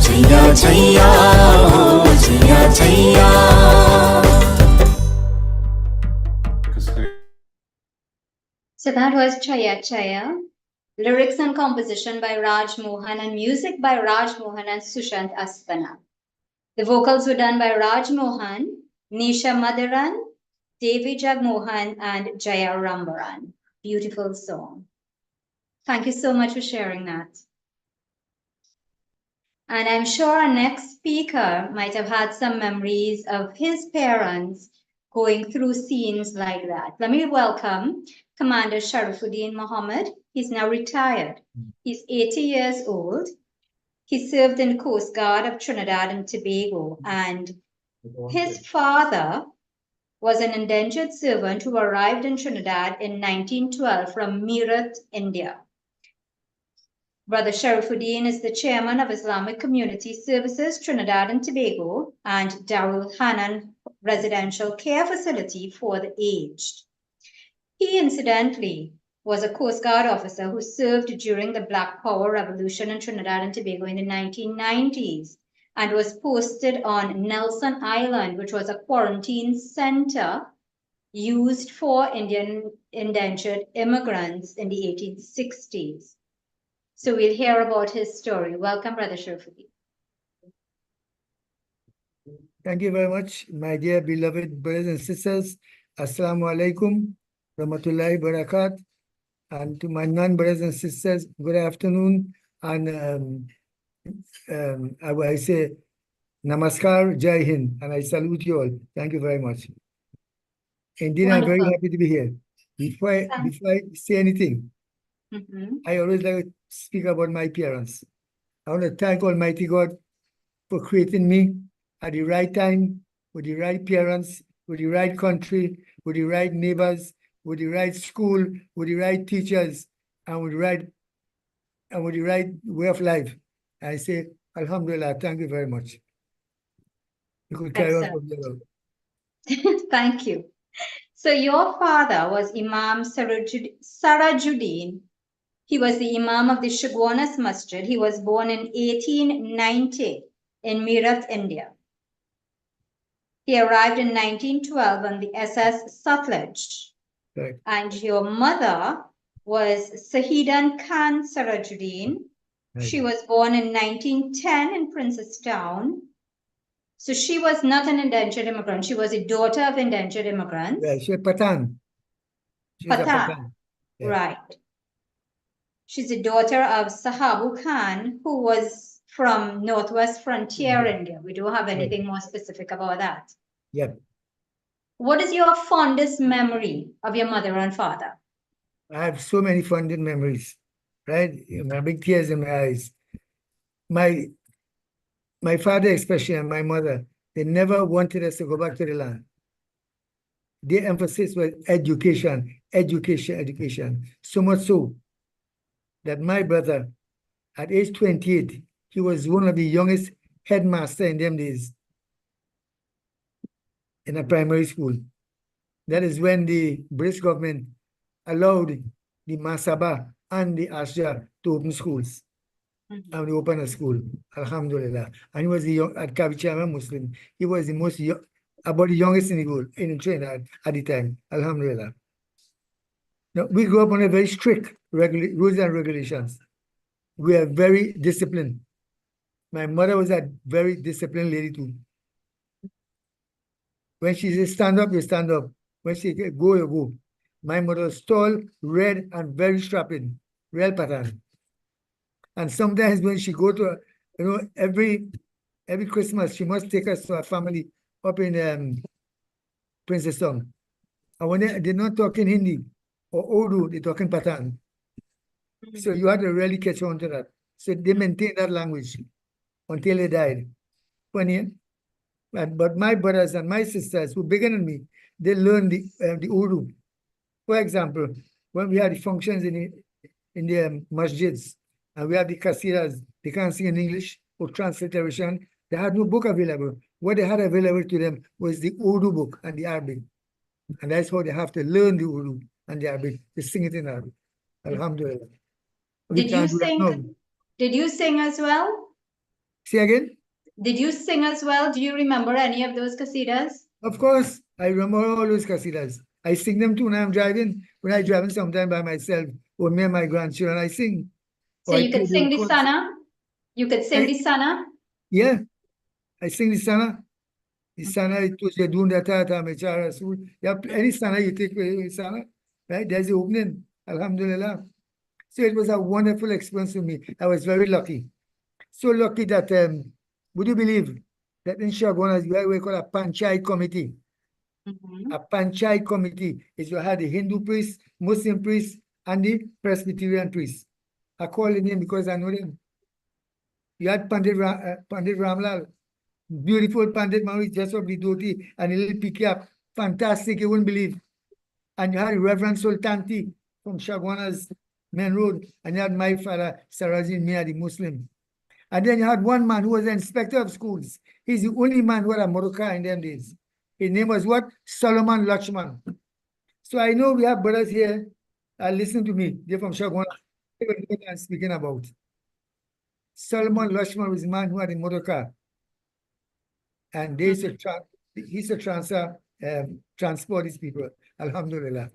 छैया छैया हो Chaiyya Chaiyya So that was Chaya Chaya Lyrics and composition by Raj Mohan and music by Raj Mohan and Sushant Astana. The vocals were done by Raj Mohan, Nisha Madharan, Devi Jagmohan, and Jaya Rambaran. Beautiful song. Thank you so much for sharing that. And I'm sure our next speaker might have had some memories of his parents going through scenes like that. Let me welcome Commander Sharifuddin Mohammed. He's now retired. He's 80 years old. He served in the Coast Guard of Trinidad and Tobago, and his father was an indentured servant who arrived in Trinidad in 1912 from Meerut, India. Brother Sharifuddin is the chairman of Islamic Community Services Trinidad and Tobago and Darul Hanan Residential Care Facility for the Aged. He incidentally was a Coast Guard officer who served during the Black Power Revolution in Trinidad and Tobago in the 1990s and was posted on Nelson Island, which was a quarantine center used for Indian indentured immigrants in the 1860s. So we'll hear about his story. Welcome, Brother Sharifuddin. Thank you very much, my dear beloved brothers and sisters. Assalamu alaikum, rahmatullahi barakat. And to my non-brothers and sisters, good afternoon. And I say namaskar, jai hind, and I salute you all. Thank you very much. Indeed, I'm very happy to be here. Before I say anything, I always like to speak about my parents. I want to thank Almighty God for creating me at the right time, with the right parents, with the right country, with the right neighbors, with the right school, with the right teachers, and with the right way of life. I say, Alhamdulillah, thank you very much. You could carry on from there. Thank you. So your father was Imam Sarajuddin. He was the Imam of the Shagwanas Masjid. He was born in 1890 in Meerut, India. He arrived in 1912 on the SS Sutlej. Right. And your mother was Sahidan Khan Sarajuddin. Right. She was born in 1910 in Princestown. So she was not an indentured immigrant. She was a daughter of indentured immigrants. Yeah, she's Pathan. She's a Pathan. Yeah. Right. She's a daughter of Sahabu Khan, who was from Northwest Frontier India. We don't have anything more specific about that. Yep. What is your fondest memory of your mother and father? I have so many fondest memories, right? I'm having tears in my eyes. My father, especially, and my mother, they never wanted us to go back to the land. Their emphasis was education, education, education. So much so that my brother, at age 28, he was one of the youngest headmaster in them days in a primary school. That is when the British government allowed the Masaba and the Ashja to open schools. And we opened a school, Alhamdulillah. And he was the young, at Kavichama Muslim. He was the most young, about the youngest in the world, in Trinidad at the time, Alhamdulillah. Now, we grew up on a very strict rules and regulations. We are very disciplined. My mother was a very disciplined lady too. When she says stand up, you stand up. When she says go, you go. My mother was tall, red, and very strapping, real pattern. And sometimes when she go to, every Christmas, she must take us to our family up in Princestown. And when they're not talking Hindi or Urdu, they're talking Pathan. So you had to really catch on to that. So they maintained that language until they died. But my brothers and my sisters who bigger than me, they learned the Urdu. For example, when we had the functions in the masjids, and we have the kasiras, they can't sing in English or transliteration. They had no book available. What they had available to them was the Urdu book and the Arabic. And that's how they have to learn the Urdu and the Arabic. They sing it in Arabic. Alhamdulillah. Did you sing as well? Say again? Did you sing as well? Do you remember any of those qasidas? Of course, I remember all those qasidas. I sing them too when I'm driving. When I'm driving sometime by myself or me and my grandchildren, I sing. So Or I you play could sing the chords. Sana? You could sing the Sana? Yeah, I sing the Sana. The Sana, it was you doing that Mechara. So any Sana you take with Sana, right? There's the opening. Alhamdulillah. So it was a wonderful experience for me. I was very lucky. So lucky that would you believe that in Shagwanas we have what we call a Panchayat committee. A Panchayat committee is you had the Hindu priest, Muslim priest, and the Presbyterian priest. I call the name because I know them. You had Pandit Ramlal, beautiful Pandit Mauri, just of the dhoti and a little pickup. Fantastic, you wouldn't believe. And you had Reverend Sultanti from Shagwanas Main Road, and you had my father, Sarajin Mia, the Muslim. And then you had one man who was an inspector of schools. He's the only man who had a motorcar in them days. His name was what? Solomon Lachman. So I know we have brothers here. Listen to me. They're from Shagwana. They know what I'm speaking about. Solomon Lachman was the man who had a motorcar. And they used to transport these people. Alhamdulillah.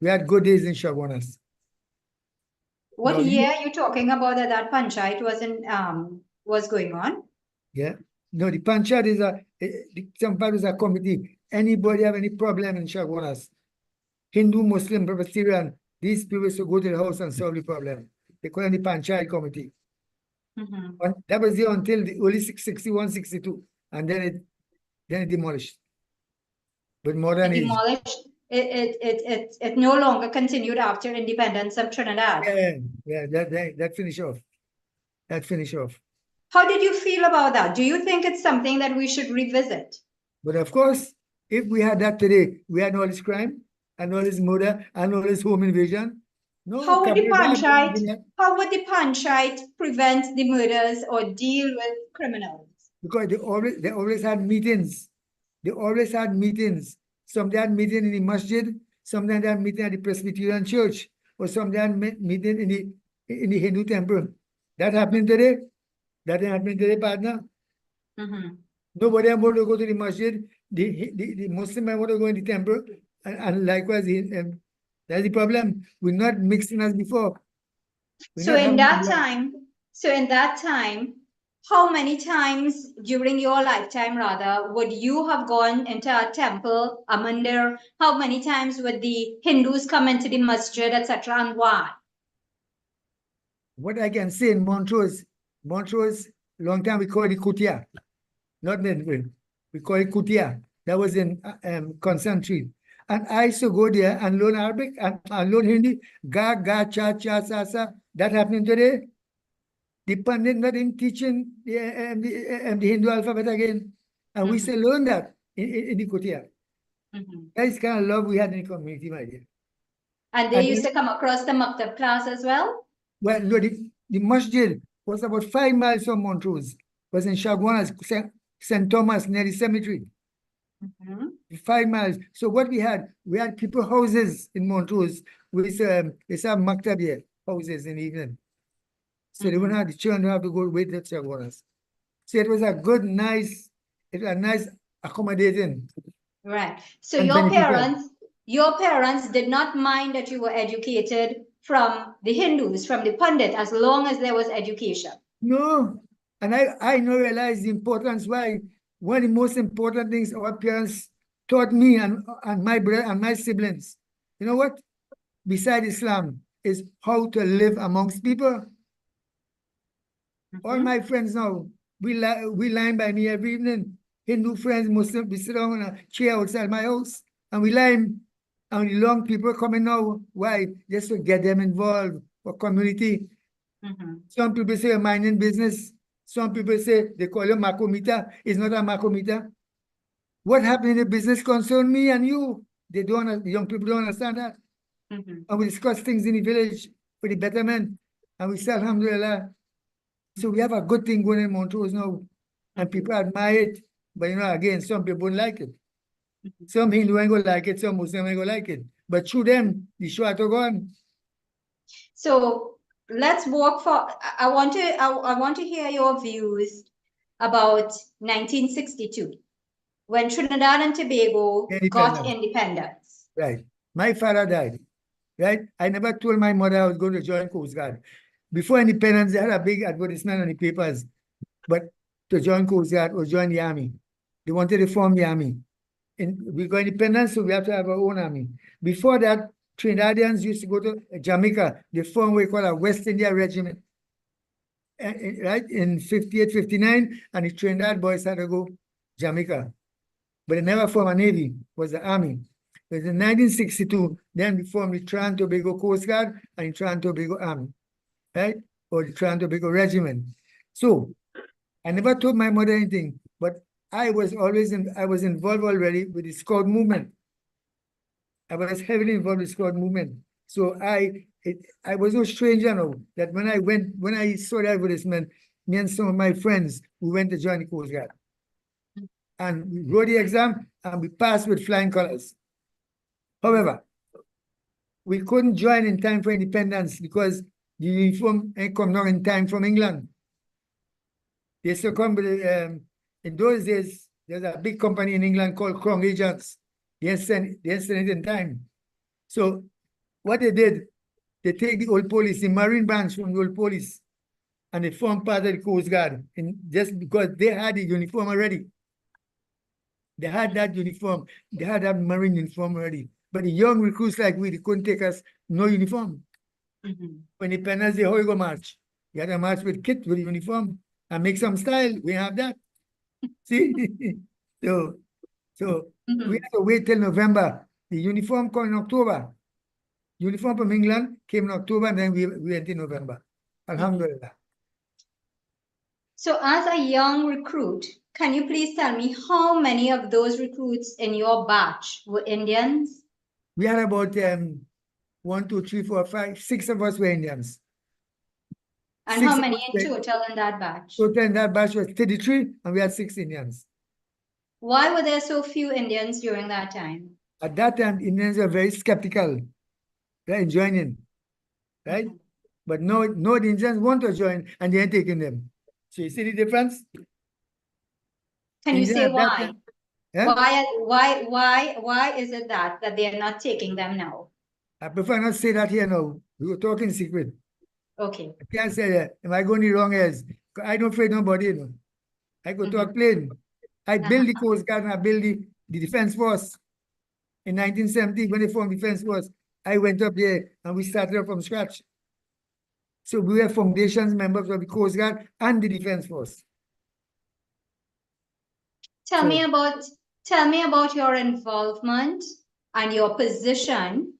We had good days in Shagwanas. What Now, year are you talking about that Panchayat was going on? Yeah. No, the Panchayat is some part is a committee. Anybody have any problem in Shagwanas? Hindu, Muslim, Presbyterian, these people should go to the house and solve the problem. They call it the Panchayat committee. That was there until the early 61, 62. And then it demolished. But modern age. Demolished. It no longer continued after independence of Trinidad. Yeah, that finished off. That finished off. How did you feel about that? Do you think it's something that we should revisit? But of course, if we had that today, we had all this crime and all this murder and all this home invasion. No, how would the Panchayat prevent the murders or deal with criminals? Because they always had meetings. They always had meetings. Some they had meeting in the masjid, some they had meeting at the Presbyterian church, or some they had meeting in the Hindu temple. That happened today. That happened today, partner. Nobody want to go to the masjid. The Muslim want to go in the temple, and likewise, that's the problem. We're not mixing as before. So in that time, how many times during your lifetime, rather, would you have gone into a temple, a mandir? How many times would the Hindus come into the masjid, etc., and why? What I can say in Montrose, long time we call it Kutia, not Medville. We call it Kutia. That was in Constant Street. And I used to go there and learn Arabic and learn Hindi. Ga, cha, cha, sa, sa. That happening today. The Pandit not in teaching the Hindu alphabet again. And we still learn that in the Kutia. That is kind of love we had in the community, my dear. And they used to come across the Maktab class as well? Well, no, the masjid was about 5 miles from Montrose. It was in Shagwanas, St. Thomas, near the cemetery. 5 miles. So what we had people houses in Montrose. We used to have Maktab here, houses in the evening. So they wouldn't have the children have to go wait at Shagwanas. So it was a good, nice accommodating. Right. So your parents did not mind that you were educated from the Hindus, from the Pandit, as long as there was education. No. And I now realize the importance why one of the most important things our parents taught me and my brother and my siblings. You know what? Beside Islam is how to live amongst people. All my friends now, we line by me every evening. Hindu friends, Muslim, we sit down on a chair outside my house and we line. And the young people coming now, why? Just to get them involved for community. Some people say a mining business. Some people say they call it Makomita. It's not a Makomita. What happened in the business concern me and you. The young people don't understand that. And we discuss things in the village for the betterment. And we say, alhamdulillah. So we have a good thing going in Montrose now. And people admire it. But again, some people don't like it. Some Hindu ain't gonna like it, some Muslim ain't gonna like it. But through them, the show had to go on. So let's walk for. I want to hear your views about 1962, when Trinidad and Tobago got independence. Right. My father died. Right. I never told my mother I was going to join Coast Guard. Before independence, they had a big advertisement on the papers, but to join Coast Guard or join the army. They wanted to form the army. And we got independence, so we have to have our own army. Before that, Trinidadians used to go to Jamaica. They formed what we call a West India Regiment. Right, in 58, 59, and the Trinidad boys had to go Jamaica. But they never formed a navy, was the army. But in 1962, then we formed the Trinidad and Tobago Coast Guard and the Trinidad and Tobago Army, right? Or the Trinidad and Tobago Regiment. So I never told my mother anything, but I was involved already with the Scout movement. I was heavily involved with the Scout movement. So I was no stranger now that when I saw the advertisement, me and some of my friends, we went to join the Coast Guard. And we wrote the exam and we passed with flying colors. However, we couldn't join in time for independence because the uniform ain't come down in time from England. They still come with in those days, there's a big company in England called Crown Agents. They sent it in time. So what they did, they take the old police, the Marine branch from the old police, and they form part of the Coast Guard. And just because they had the uniform already. They had that uniform, they had that Marine uniform already. But the young recruits like we, they couldn't take us no uniform. When independence day, how you go march? You had to march with kit, with uniform, and make some style. We have that. See? so we had to wait till November. The uniform came in October. Uniform from England came in October, and then we went in November. Alhamdulillah. So as a young recruit, can you please tell me how many of those recruits in your batch were Indians? We had about 1, 2, 3, 4, 5, 6 of us were Indians. And 6 how of many us in total in that batch? Total in that batch was 33, and we had 6 Indians. Why were there so few Indians during that time? At that time, Indians were very skeptical, right, joining, right? But no, the Indians want to join, and they ain't taking them. So you see the difference? Can you say why? Time, yeah? Why is it that they are not taking them now? I prefer not say that here now. We were talking secret. Okay. I can't say that. Am I going the wrong ears? I don't afraid nobody, you know. I go talk plain. I built the Coast Guard and I built the Defense Force. In 1970, when they formed Defense Force, I went up there and we started up from scratch. So we were foundations members of the Coast Guard and the Defense Force. Tell me about your involvement and your position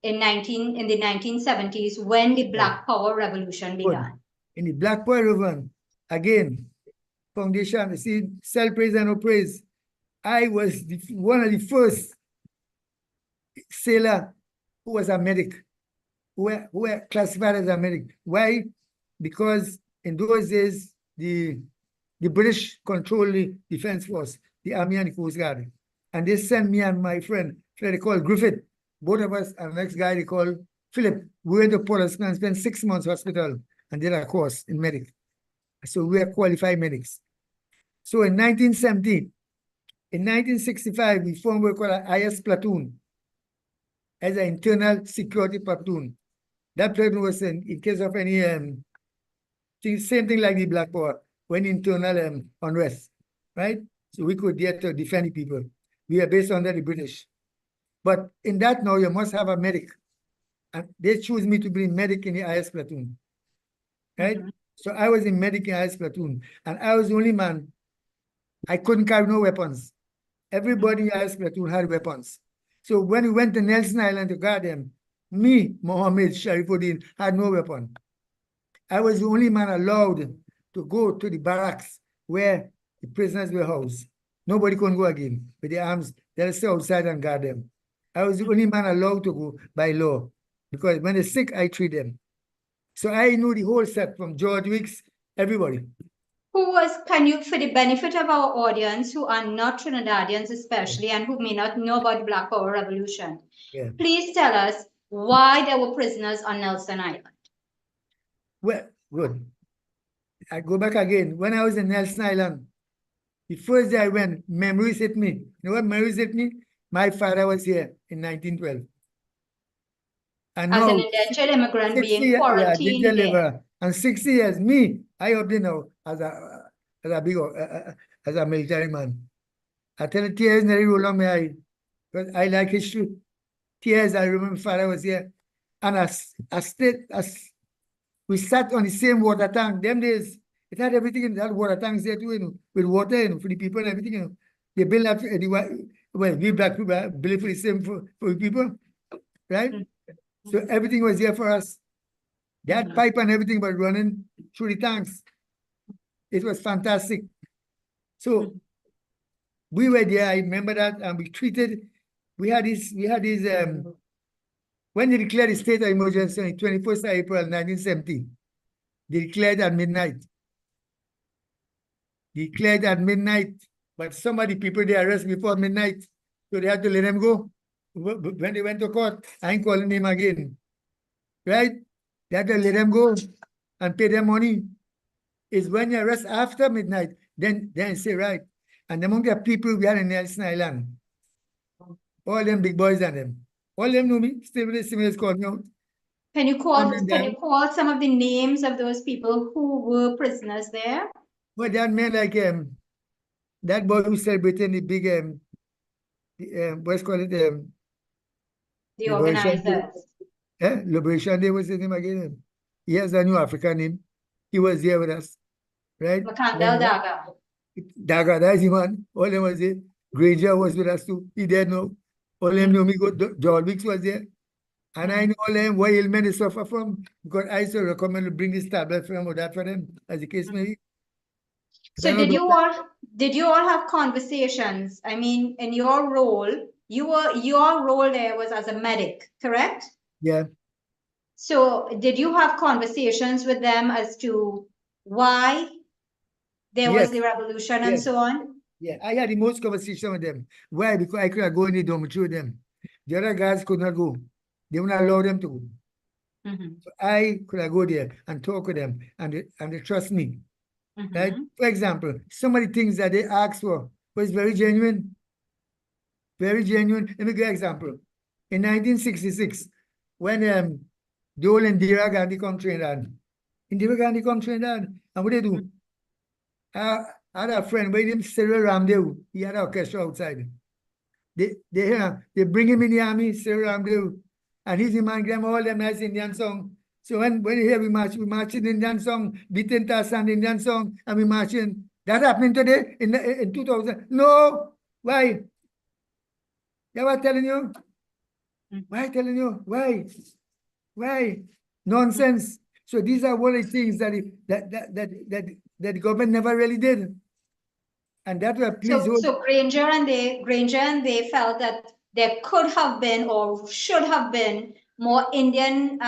in the 1970s when the Black Power Revolution began. In the Black Power Revolution, again, foundation, see, self-praise and no praise. I was one of the first sailor who was a medic, who were classified as a medic. Why? Because in those days, the British controlled the Defense Force, the Army and the Coast Guard. And they sent me and my friend they called Griffith, both of us, and the next guy they called Philip. We went to Port of Spain and spent 6 months hospital and did a course in medic. So we are qualified medics. So in 1970, in 1965, we formed what we call an IS platoon as an internal security platoon. That platoon was in case of any same thing like the Black Power, when internal unrest, right? So we could dare to defend the people. We are based under the British. But in that now, you must have a medic. And they choose me to be medic in the IS platoon, right? So I was in medic in IS platoon, and I was the only man. I couldn't carry no weapons. Everybody in the IS platoon had weapons. So when we went to Nelson Island to guard them, me, Mohammed Sharifuddin, had no weapon. I was the only man allowed to go to the barracks where the prisoners were housed. Nobody could go again with the arms. They'll stay outside and guard them. I was the only man allowed to go by law because when they're sick, I treat them. So I knew the whole set from George Weeks, everybody. Can you, for the benefit of our audience who are not Trinidadians especially and who may not know about the Black Power Revolution, please tell us why there were prisoners on Nelson Island. Well, good. I go back again. When I was in Nelson Island, the first day I went, memories hit me. You know what memories hit me? My father was here in 1912. And As an now, indentured immigrant 60 being years, yeah, quarantined digital there. labor. And 60 years, me, I up there now as a big, as a military man. I tell you, tears nearly roll on my eye. Because I like history. Tears, I remember father was here. And we sat on the same water tank. Them days, it had everything in that water tanks there too, you know, with water, you know, for the people and everything, you know. They build up, well, we black people build for the same for the people, right? So everything was there for us. That pipe and everything was running through the tanks. It was fantastic. So we were there, I remember that, and we had this, when they declared the state of emergency on the 21st of April 1970, they declared at midnight. Declared at midnight, but some of the people they arrested before midnight, so they had to let them go. When they went to court, I ain't calling them again, right? They had to let them go and pay them money. Is when you arrest after midnight, then say right. And among the people we had in Nelson Island, all them big boys and them, all them know me, still with the similar call me out. Can you call some of the names of those people who were prisoners there? Well, that man like that boy who celebrating the big what's called it The Liberation Day. organizers. Liberation Day was his name again. He has a new African name. He was here with us, right? Makandal Daga. Daga, that's the man. All them was there. Granger was with us too. He dead now. All them know me. George Wicks was there. And I know all them what ailment they suffer from, because I used to recommend to bring this tablet from or that for them, as the case may be. So did you all have conversations? I mean, in your role, your role there was as a medic, correct? Yeah. So did you have conversations with them as to why there was the revolution and so on? Yeah, I had the most conversation with them. Why? Because I could go in the dormitory with them. The other guys could not go. They would not allow them to go. So I could go there and talk with them, and they trust me. Right? For example, some of the things that they asked for was very genuine. Very genuine. Let me give you an example. In 1966, when the old Indira Gandhi come Trinidad, and what they do? I had a friend, by him Cyril Ramdev. He had an orchestra outside. They bring him in the army, Cyril Ramdev, and he's the man, them all them nice Indian song. So when you hear we marching Indian song, beating Tarzan Indian song, and we marching. That happening today in 2000? No. Why? They were telling you. Why telling you? Why? Why? Nonsense. So these are one of the things that the government never really did. And that were please. So Granger and they felt that there could have been or should have been more Indian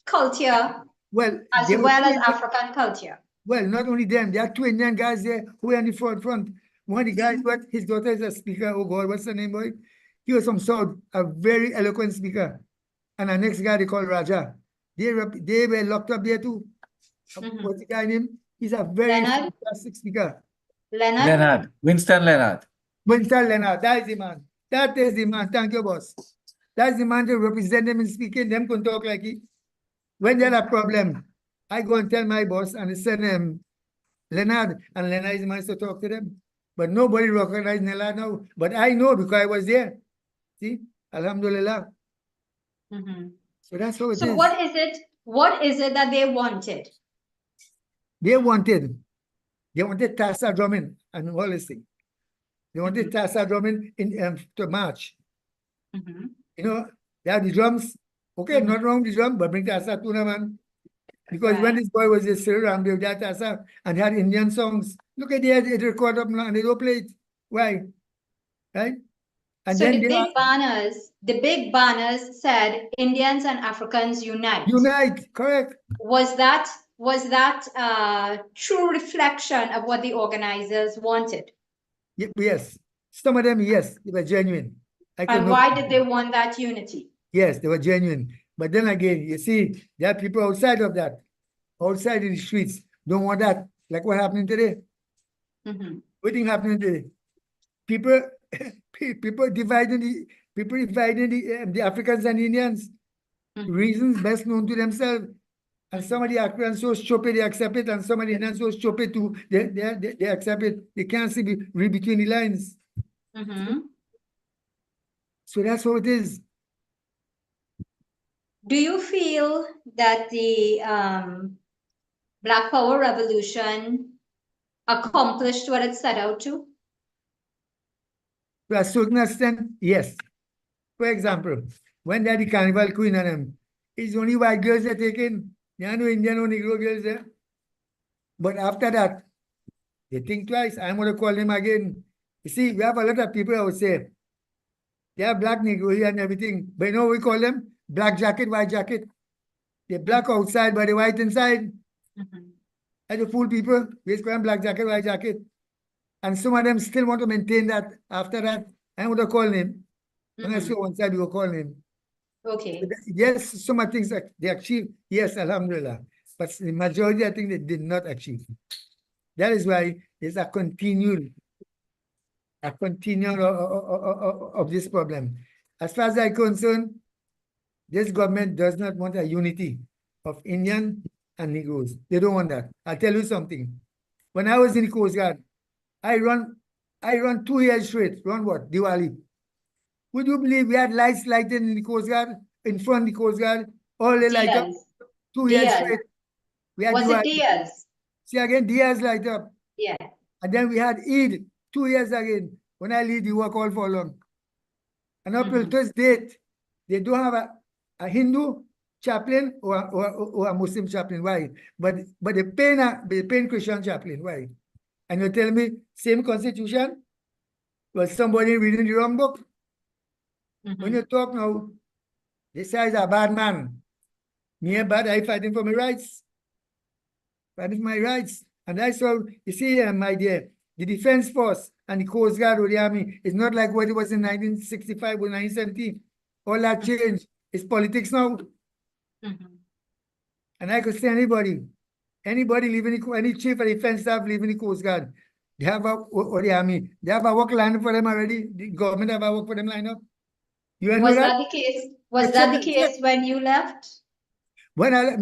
culture, well as well as African culture. Well, not only them, there are two Indian guys there who are in the front. One of the guys, his daughter is a speaker. Oh God, what's the name, boy? He was from South, a very eloquent speaker. And the next guy they call Raja. They were locked up there too. What's the guy name? He's a very fantastic speaker. Leonard. Winston Leonard. Winston Leonard. That is the man. That is the man. Thank you, boss. That's the man to represent them in speaking. Them can talk like it. When they have a problem, I go and tell my boss and send them Leonard, and Leonard is the man to talk to them. But nobody recognizes Leonard now. But I know because I was there. See? Alhamdulillah. So that's how it is. So what is it that they wanted? They wanted Tassa drumming and all this thing. They wanted Tassa drumming to march. You know, they have the drums. Okay, not wrong with the drum, but bring Tassa to them, man. Because when this boy was a Sri Ramdev, that Tassa, and had Indian songs, look at it record up now and they don't play it. Why? Right? And so then the big banners said Indians and Africans unite. Unite, correct. Was that true reflection of what the organizers wanted? Yes. Some of them, yes, they were genuine. And why did they want that unity? Yes, they were genuine. But then again, you see, there are people outside of that, outside in the streets, don't want that. Like what happening today? What thing happening today? People people dividing the Africans and Indians. Reasons best known to themselves. And some of the Africans so stupid they accept it, and some of the Indians so stupid too they accept it. They can't read between the lines. So that's how it is. Do you feel that the Black Power Revolution accomplished what it set out to? To a certain extent, yes. For example, when they're the carnival queen and them, it's only white girls they're taking. There are no Indian or Negro girls there. But after that, they think twice. I'm going to call them again. You see, we have a lot of people I would say, they are black Negro here and everything. But you know what we call them? Black jacket, white jacket. They're black outside, but they're white inside. And the fool people, we call them black jacket, white jacket. And some of them still want to maintain that after that. I'm going to call them. When I say one side, we will call them. Okay. Yes, some of things that they achieved, yes, alhamdulillah. But the majority, I think they did not achieve. That is why there's a continuum of this problem. As far as I'm concerned, this government does not want a unity of Indian and Negroes. They don't want that. I'll tell you something. When I was in the Coast Guard, I run 2 years straight. Run what? Diwali. Would you believe we had lights lighted in the Coast Guard, in front of the Coast Guard, all the light up? 2 years straight. We had Was Diwali. it Diaz? See again, Diaz light up. Yeah. And then we had Eid 2 years again. When I leave, the work all for long. And up till this date, they don't have a Hindu chaplain or a Muslim chaplain. Why? But they pay Christian chaplain. Why? And you tell me, same constitution? Was somebody reading the wrong book? When you talk now, this guy is a bad man. Me a bad, I fighting for my rights. Fighting for my rights. And that's all, you see, my dear, the Defense Force and the Coast Guard or the Army is not like what it was in 1965 or 1970. All that changed. It's politics now. And I could say anybody leaving any chief of defense staff leaving the Coast Guard, they have or the Army, they have a work lined up for them already. The government have a work for them lined up. You Was that the case? Was that the case when you left? When I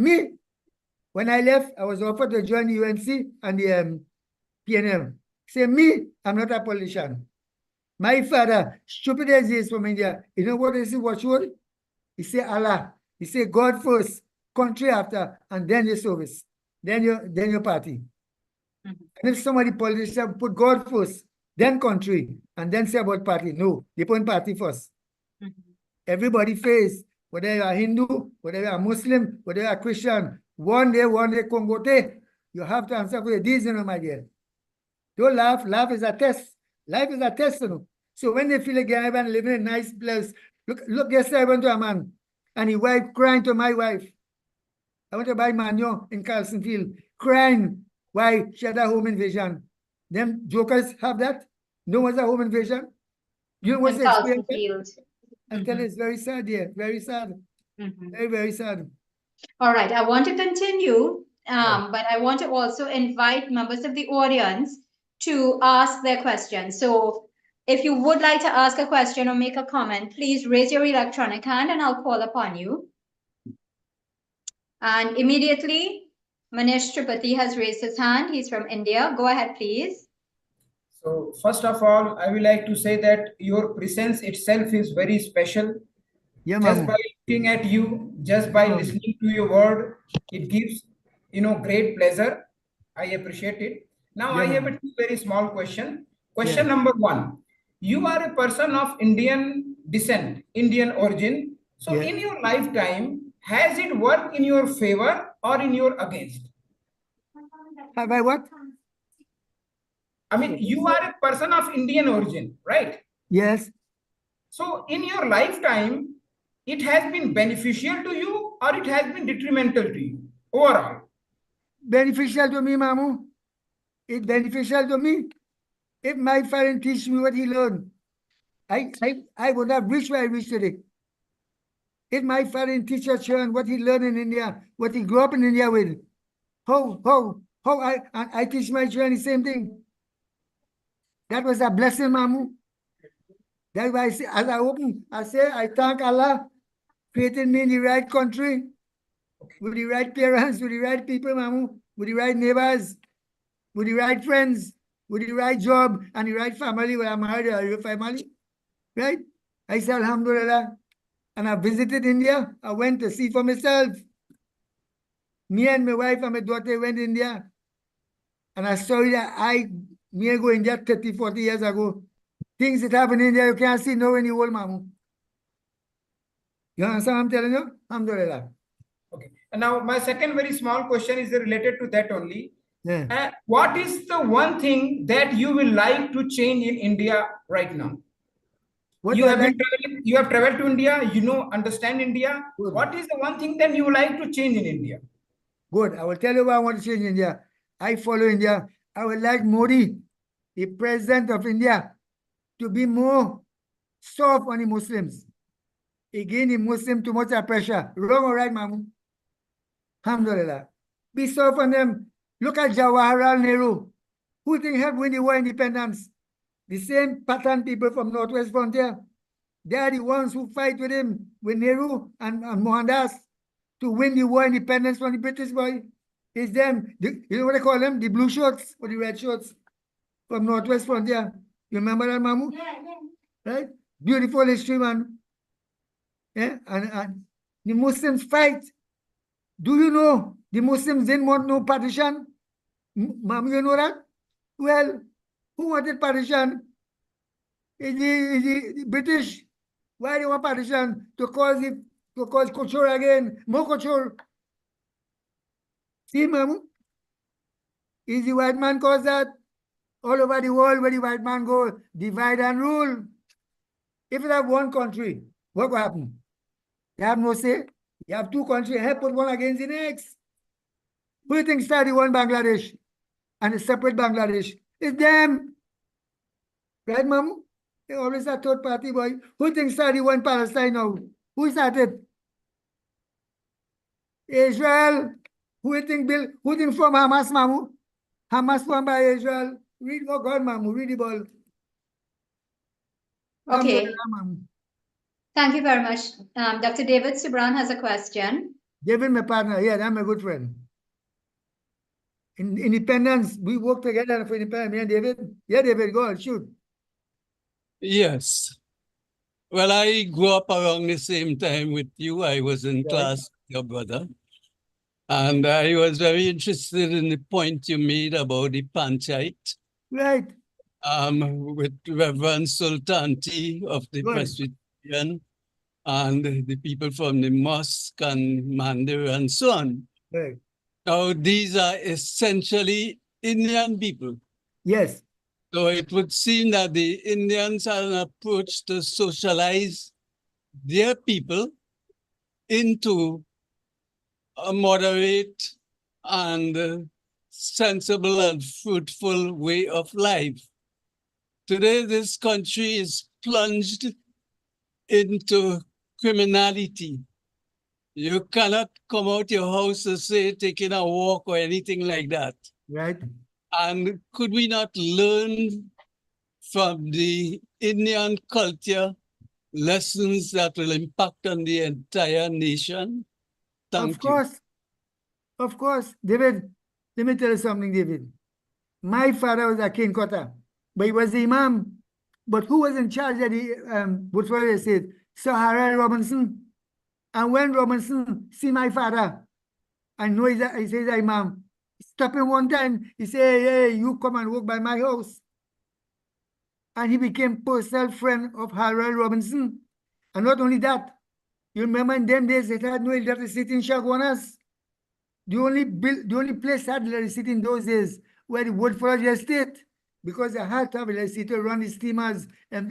left, I was offered to join the UNC and the PNM. Say me, I'm not a politician. My father, stupid as he is from India, you know what is what should? He say Allah. He say God first, country after, and then your service. Then your party. And if somebody politician put God first, then country, and then say about party. No, they put party first. Everybody face, whether you are Hindu, whether you are Muslim, whether you are Christian, one day Kongote, you have to answer for your deeds, you know, my dear. Don't laugh. Laugh is a test. Life is a test, you know. So when they feel like I'm living in a nice place, look, yesterday I went to a man, and his wife crying to my wife. I went to buy manure in Carlson Field, crying. Why? She had a home invasion. Them jokers have that? No one's a home invasion. You know what's the experience? I tell you, it's very sad, dear. Very sad. Very, very sad. All right. I want to continue, but I want to also invite members of the audience to ask their questions. So if you would like to ask a question or make a comment, please raise your electronic hand and I'll call upon you. And immediately, Manish Tripathi has raised his hand. He's from India. Go ahead, please. So first of all, I would like to say that your presence itself is very special. Yeah, just by looking at you, just by listening to your word, it gives, great pleasure. I appreciate it. Now I have a very small question. Question number 1. You are a person of Indian descent, Indian origin. So in your lifetime, has it worked in your favor or in your against? Have I what? I mean, you are a person of Indian origin, right? Yes. So in your lifetime, it has been beneficial to you or it has been detrimental to you overall? Beneficial to me, Mamu. It's beneficial to me. If my father teach me what he learned, I would have reached where I reached today. If my father teacher children what he learned in India, what he grew up in India with, how I teach my children the same thing. That was a blessing, Mamu. That's why I say, as I open, I say, I thank Allah created me in the right country, with the right parents, with the right people, mamu, with the right neighbors, with the right friends, with the right job, and the right family. When I'm married, a real family, right? I say, Alhamdulillah. And I visited India. I went to see for myself. Me and my wife and my daughter went to India. And I saw that me and go India 30, 40 years ago. Things that happen in India, you can't see now in the old mamu. You understand what I'm telling you? Alhamdulillah. Okay. And now my second very small question is related to that only. Yeah. What is the one thing that you will like to change in India right now? What You do I have like? been traveling, you have traveled to India, you know, understand India. Good. What is the one thing that you like to change in India? Good. I will tell you what I want to change in India. I follow India. I would like Modi, the president of India, to be more soft on the Muslims. Again, the Muslim too much pressure. Wrong or right, mamu? Alhamdulillah. Be soft on them. Look at Jawaharlal Nehru. Who think helped win the war independence? The same pattern people from Northwest Frontier. They are the ones who fight with him, with Nehru and Mohandas, to win the war independence from the British boy. It's them. You know what I call them? The blue shorts or the red shorts from Northwest Frontier. You remember that, mamu? Yeah. Right? Beautiful history, man. Yeah, and the Muslims fight. Do you know the Muslims didn't want no partition? Mom, you know that? Well, who wanted partition? The British. Why do you want partition? To cause culture again, more culture. See, Mom? Is the white man cause that? All over the world where the white man go, divide and rule. If you have one country, what will happen? You have no say. You have two countries, and put one against the next. Who do you think started one Bangladesh and a separate Bangladesh? It's them. Right, Mom? They always a third party boy. Who do you think started one Palestine now? Who started? Israel. Who do you think built? Who do you think from Hamas, Mamu? Hamas formed by Israel. Read, oh God, Mamu, read the ball. Okay. Thank you very much. Dr. David Subran has a question. David, my partner, yeah, I'm a good friend. In independence, we work together for independence. Me and David. Yeah, David, go on, shoot. Yes. Well, I grew up around the same time with you. I was in class with your brother. And I was very interested in the point you made about the panchayat. Right. With Reverend Sultanti of the Presbyterian and the people from the mosque and Mandir and so on. Right. Now, these are essentially Indian people. Yes. So it would seem that the Indians have an approach to socialize their people into a moderate and sensible and fruitful way of life. Today, this country is plunged into criminality. You cannot come out your house to say taking a walk or anything like that. Right. And could we not learn from the Indian culture lessons that will impact on the entire nation? Thank you. Of course. David, let me tell you something, David. My father was a king cutter, but he was the imam. But who was in charge of the Woodford estate? Sir Harry Robinson. And when Robinson see my father, I know he says, imam. Stop him one time. He said, hey, you come and work by my house. And he became personal friend of Harold Robinson. And not only that, you remember in them days, they had no electricity in Chaguanas. The only place that had electricity in those days were the Woodford estate, because they had to have electricity to run the steamers and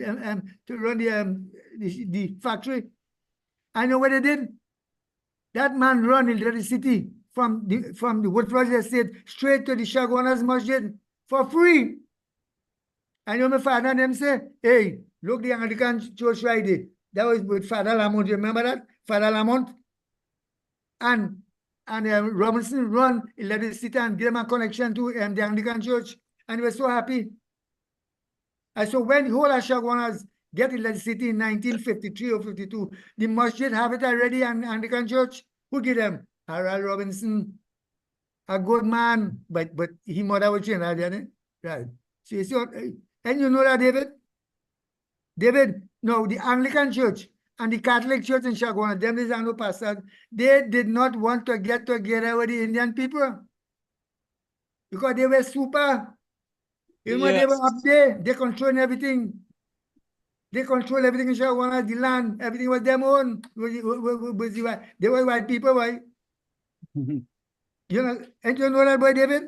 to run the factory. I know what they did. That man run electricity from the Woodford estate straight to the Chaguanas Masjid for free. I know my father and them say, hey, look, the Anglican church right there. That was with Father Lamont. You remember that? Father Lamont? And Robinson run electricity and gave him a connection to the Anglican church. And he was so happy. And so when the whole of Chaguanas get electricity in 1953 or 52. The masjid have it already, and Anglican Church, who give them? R.L. Robinson, a good man, but he mother was change, right? So you see what, and you know that, David, no, the Anglican Church and the Catholic Church in Shagwana, them is no pastor, they did not want to get together with the Indian people because they were super. You know, they were up there, they control everything. They control everything in Shagwana, the land, everything was them own. They were white people, right? You know, and you know that, boy, David?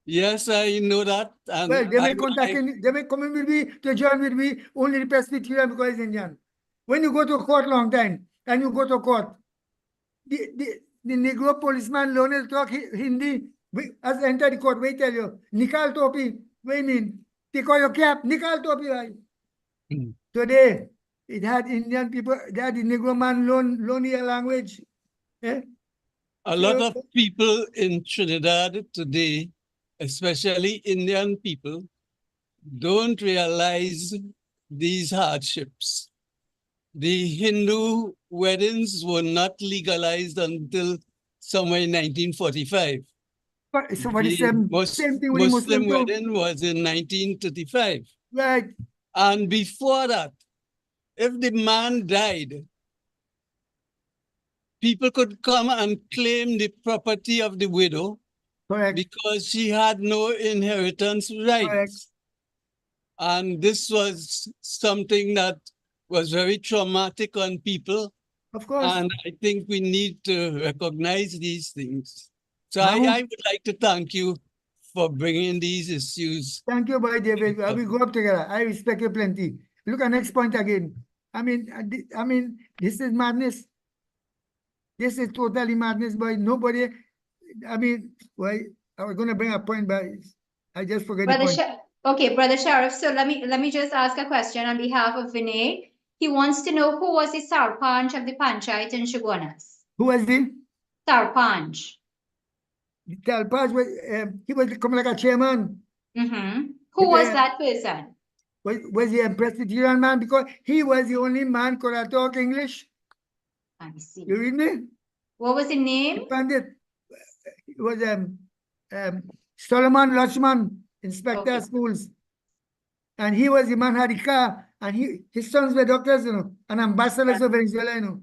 Yes, I know that. And Well, they may contact they may come in with me to join with me, only the Presbyterian because it's Indian. When you go to court long time, and you go to court, the Negro policeman learn to talk Hindi, as enter the court, we tell you, Nikal Topi, what do you mean? Take out your cap, Nikal Topi, right? Today, it had Indian people, they had the Negro man learn your language. Eh? a lot of people in Trinidad today, especially Indian people, don't realize these hardships. The Hindu weddings were not legalized until somewhere in 1945. So what is The same thing with the Muslim Muslim too? wedding was in 1935. Right. And before that, if the man died, people could come and claim the property of the widow. Correct. Because she had no inheritance rights. Correct. And this was something that was very traumatic on people. Of course. And I think we need to recognize these things. So Now, I would like to thank you for bringing these issues. thank you, boy, David. We go up together. I respect you plenty. Look at next point again. I mean, this is madness. This is totally madness, boy. Nobody. I mean, well, I was going to bring a point, but I just forget the point. Okay, Brother Sheriff. So let me just ask a question on behalf of Vinay. He wants to know who was the Sarpanch of the Panchayat in Shagwanas. Who was the? Sarpanch. The Sarpanch was, he was come like a chairman. Who was that person? Was he a Presbyterian man? Because he was the only man could talk English. I see. You read me? What was the name? The pandit. It was Solomon Lachman, inspector of schools. And he was the man who had the car, and his sons were doctors, you know, and ambassadors of Venezuela, you know.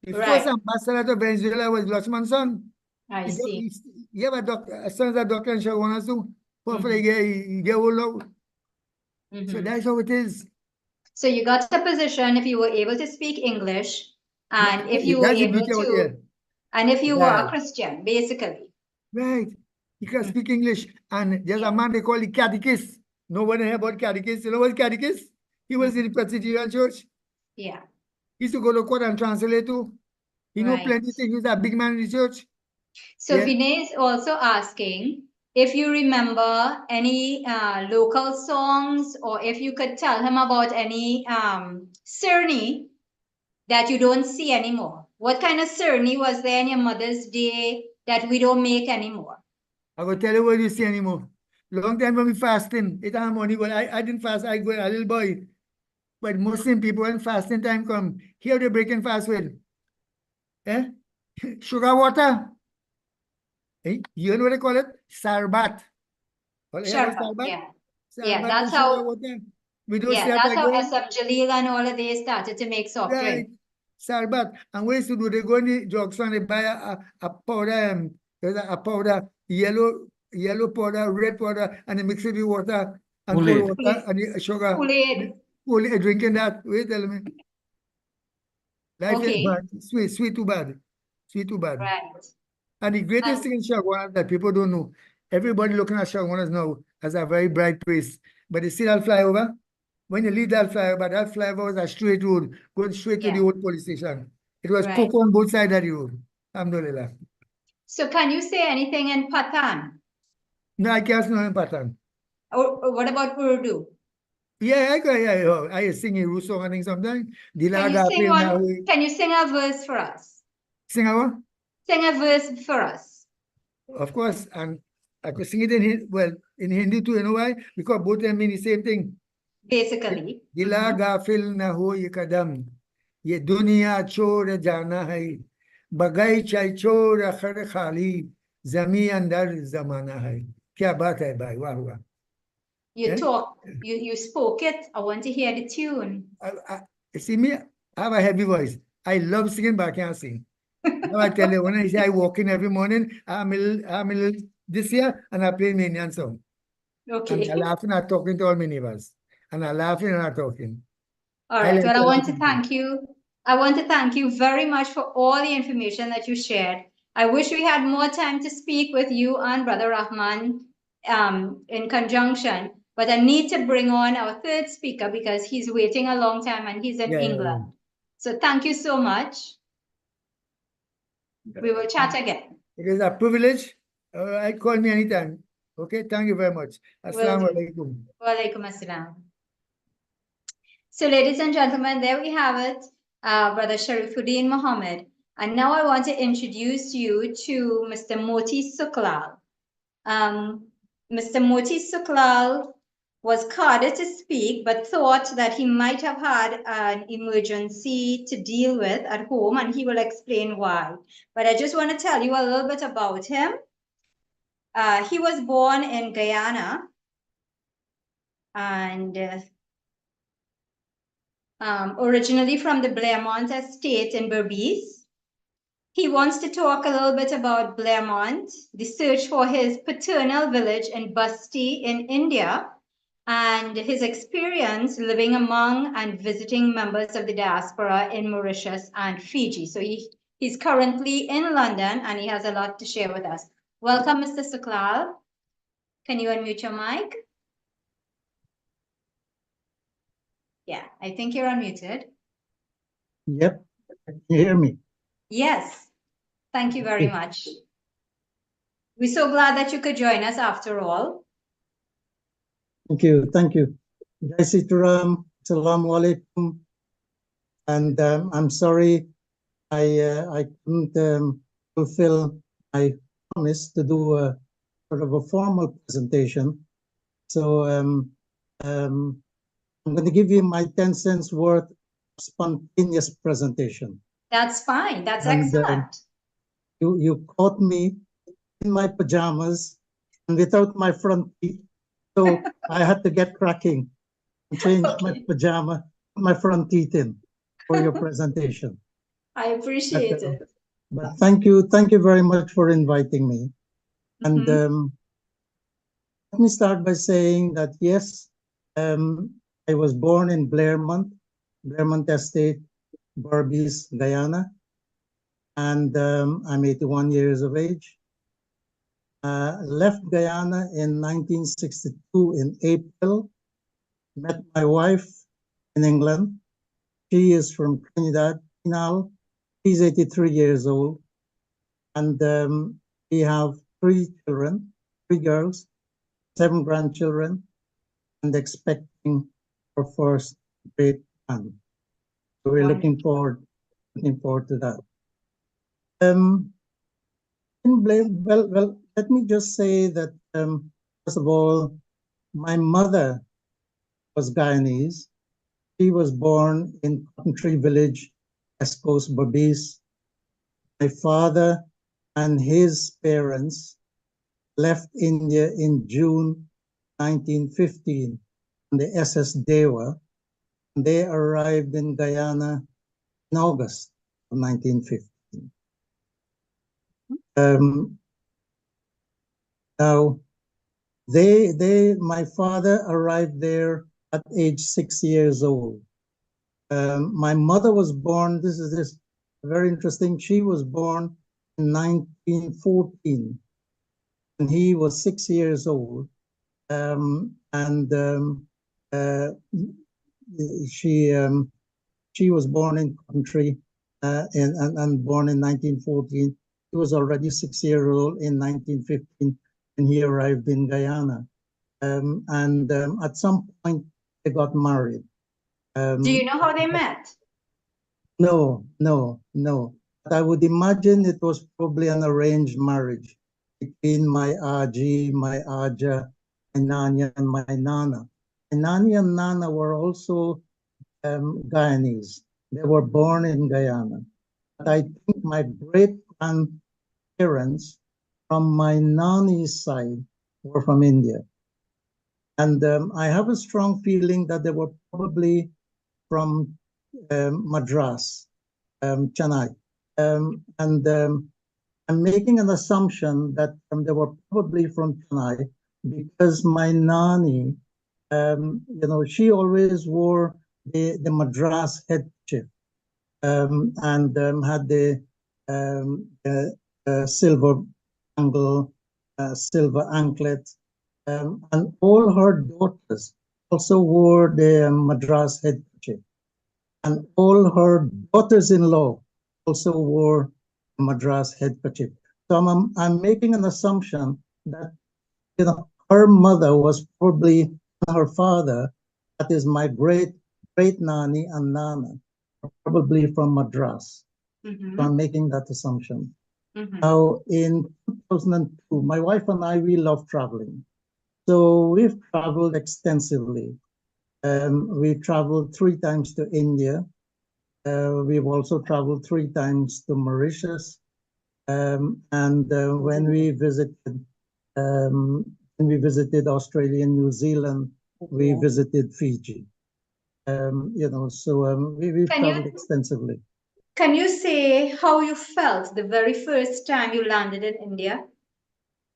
The first ambassador to Venezuela was Lachman's son. I see. He have a son as a doctor in Shagwanas too. Hopefully he get old. So that's how it is. So you got a position if you were able to speak English, and if you were able to, and if you were a Christian, basically. Right. He can speak English. And there's a man they call the catechist. Nobody heard about catechist. You know what catechist? He was in the Presbyterian Church. Yeah. He used to go to court and translate too. He know plenty of things. He was a big man in the church. So Vinay is also asking if you remember any local songs, or if you could tell him about any sirni that you don't see anymore. What kind of sirni was there in your Mother's Day that we don't make anymore? I will tell you what you see anymore. Long time when we fasting, it had money, but I didn't fast. I go a little boy. But Muslim people, when fasting time come, here they breaking fast with. Sugar water. You know what they call it? Sarbat. Sarbat, yeah. Yeah, that's how. We don't that's how S.F. Jalil and all of they started to make soft drink. Sarbat. And what used to do, they go in the drugstore and they buy a powder, a powder, yellow powder, red powder, and they mix it with water and cold water and sugar. Kool-Aid. Drinking that. Wait, tell me. Life is bad. Sweet too bad. Sweet too bad. Right. And the greatest thing in Shagwanas that people don't know, everybody looking at Shagwanas now as a very bright place. But you see that flyover? When you leave that flyover was a straight road, going straight to the old police station. It was cocoa on both sides of the road. Alhamdulillah. So can you say anything in Pathan? No, I can't know in Pathan. Or what about Urdu? Yeah, I sing a Urdu song, I think sometimes. Can you sing a verse for us? Sing a what? Sing a verse for us. Of course, and I could sing it in Hindi too, you know why? Because both of them mean the same thing. basically. Dila gafil na ho ye kadam, ye dunya chor jana hai, bagai chai chor akhar khali, zami andar zamana hai. Kya baat hai bhai, wah wah. You Eh? you spoke it. I want to hear the tune. See me, I have a heavy voice. I love singing, but I can't sing. Now I tell you, when I say I walk in every morning, I'm this year, and I play Indian song. Okay. And I laughing and talking to all my neighbors. And I laughing and I talking. All right. Well, I want to it. thank you. I want to thank you very much for all the information that you shared. I wish we had more time to speak with you and Brother Rahman in conjunction, but I need to bring on our third speaker because he's waiting a long time and he's in England. So thank you so much. We will chat again. It is a privilege. Call me anytime. Okay, thank you very much. Assalamu alaikum. Wa alaikum assalam. So, ladies and gentlemen, there we have it, Brother Sharifuddin Muhammad. And now I want to introduce you to Mr. Moti Suklal. Mr. Moti Suklal was carded to speak, but thought that he might have had an emergency to deal with at home, and he will explain why. But I just want to tell you a little bit about him. He was born in Guyana, and originally from the Blairmont estate in Berbice. He wants to talk a little bit about Blairmont, the search for his paternal village in Basti in India, and his experience living among and visiting members of the diaspora in Mauritius and Fiji. So he's currently in London and he has a lot to share with us. Welcome, Mr. Suklal. Can you unmute your mic? Yeah, I think you're unmuted. Yep. Can you hear me? Yes. Thank you very much. We're so glad that you could join us after all. Thank you. Thank you. Jai Sitaram. Assalamu alaikum. And I'm sorry I couldn't fulfill my promise to do a sort of a formal presentation. So I'm going to give you my 10 cents worth of spontaneous presentation. That's fine. That's excellent. You caught me in my pajamas and without my front teeth. So I had to get cracking and change my pajama, my front teeth in for your presentation. I appreciate it. But thank you very much for inviting me. And let me start by saying that yes, I was born in Blairmont Estate, Berbice, Guyana, and I'm 81 years of age. Left Guyana in 1962 in April. Met my wife in England. She is from Trinidad now. She's 83 years old. And we have 3 children, 3 girls, 7 grandchildren, and expecting our first great son. So we're looking forward to that. Well, let me just say that, first of all, my mother was Guyanese. She was born in Country Village, West Coast, Berbice. My father and his parents left India in June 1915 on the SS Dewa. They arrived in Guyana in August of 1915. Now, my father arrived there at age 6 years old. My mother was born, this is very interesting, she was born in 1914, and he was 6 years old. She was born in country and born in 1914. He was already 6 years old in 1915, and he arrived in Guyana. At some point, they got married. Do you know how they met? No. But I would imagine it was probably an arranged marriage between my Aji, my Aja, my Nanya, and my Nana. Nani and Nana were also Guyanese. They were born in Guyana. But I think my great-grandparents from my Nani's side were from India. And I have a strong feeling that they were probably from Madras, Chennai. I'm making an assumption that they were probably from Chennai because my Nani, she always wore the Madras headkerchief and had the silver bangle, silver anklet, and all her daughters also wore the Madras headkerchief, and all her daughters-in-law also wore the Madras headkerchief. So I'm making an assumption that her mother was probably her father, that is my great Nani and Nana, probably from Madras. So I'm making that assumption. Now, in 2002, my wife and I, we love traveling. So we've traveled extensively. We traveled 3 times to India. We've also traveled 3 times to Mauritius. When we visited Australia and New Zealand, we visited Fiji. We've traveled extensively. Can you say how you felt the very first time you landed in India?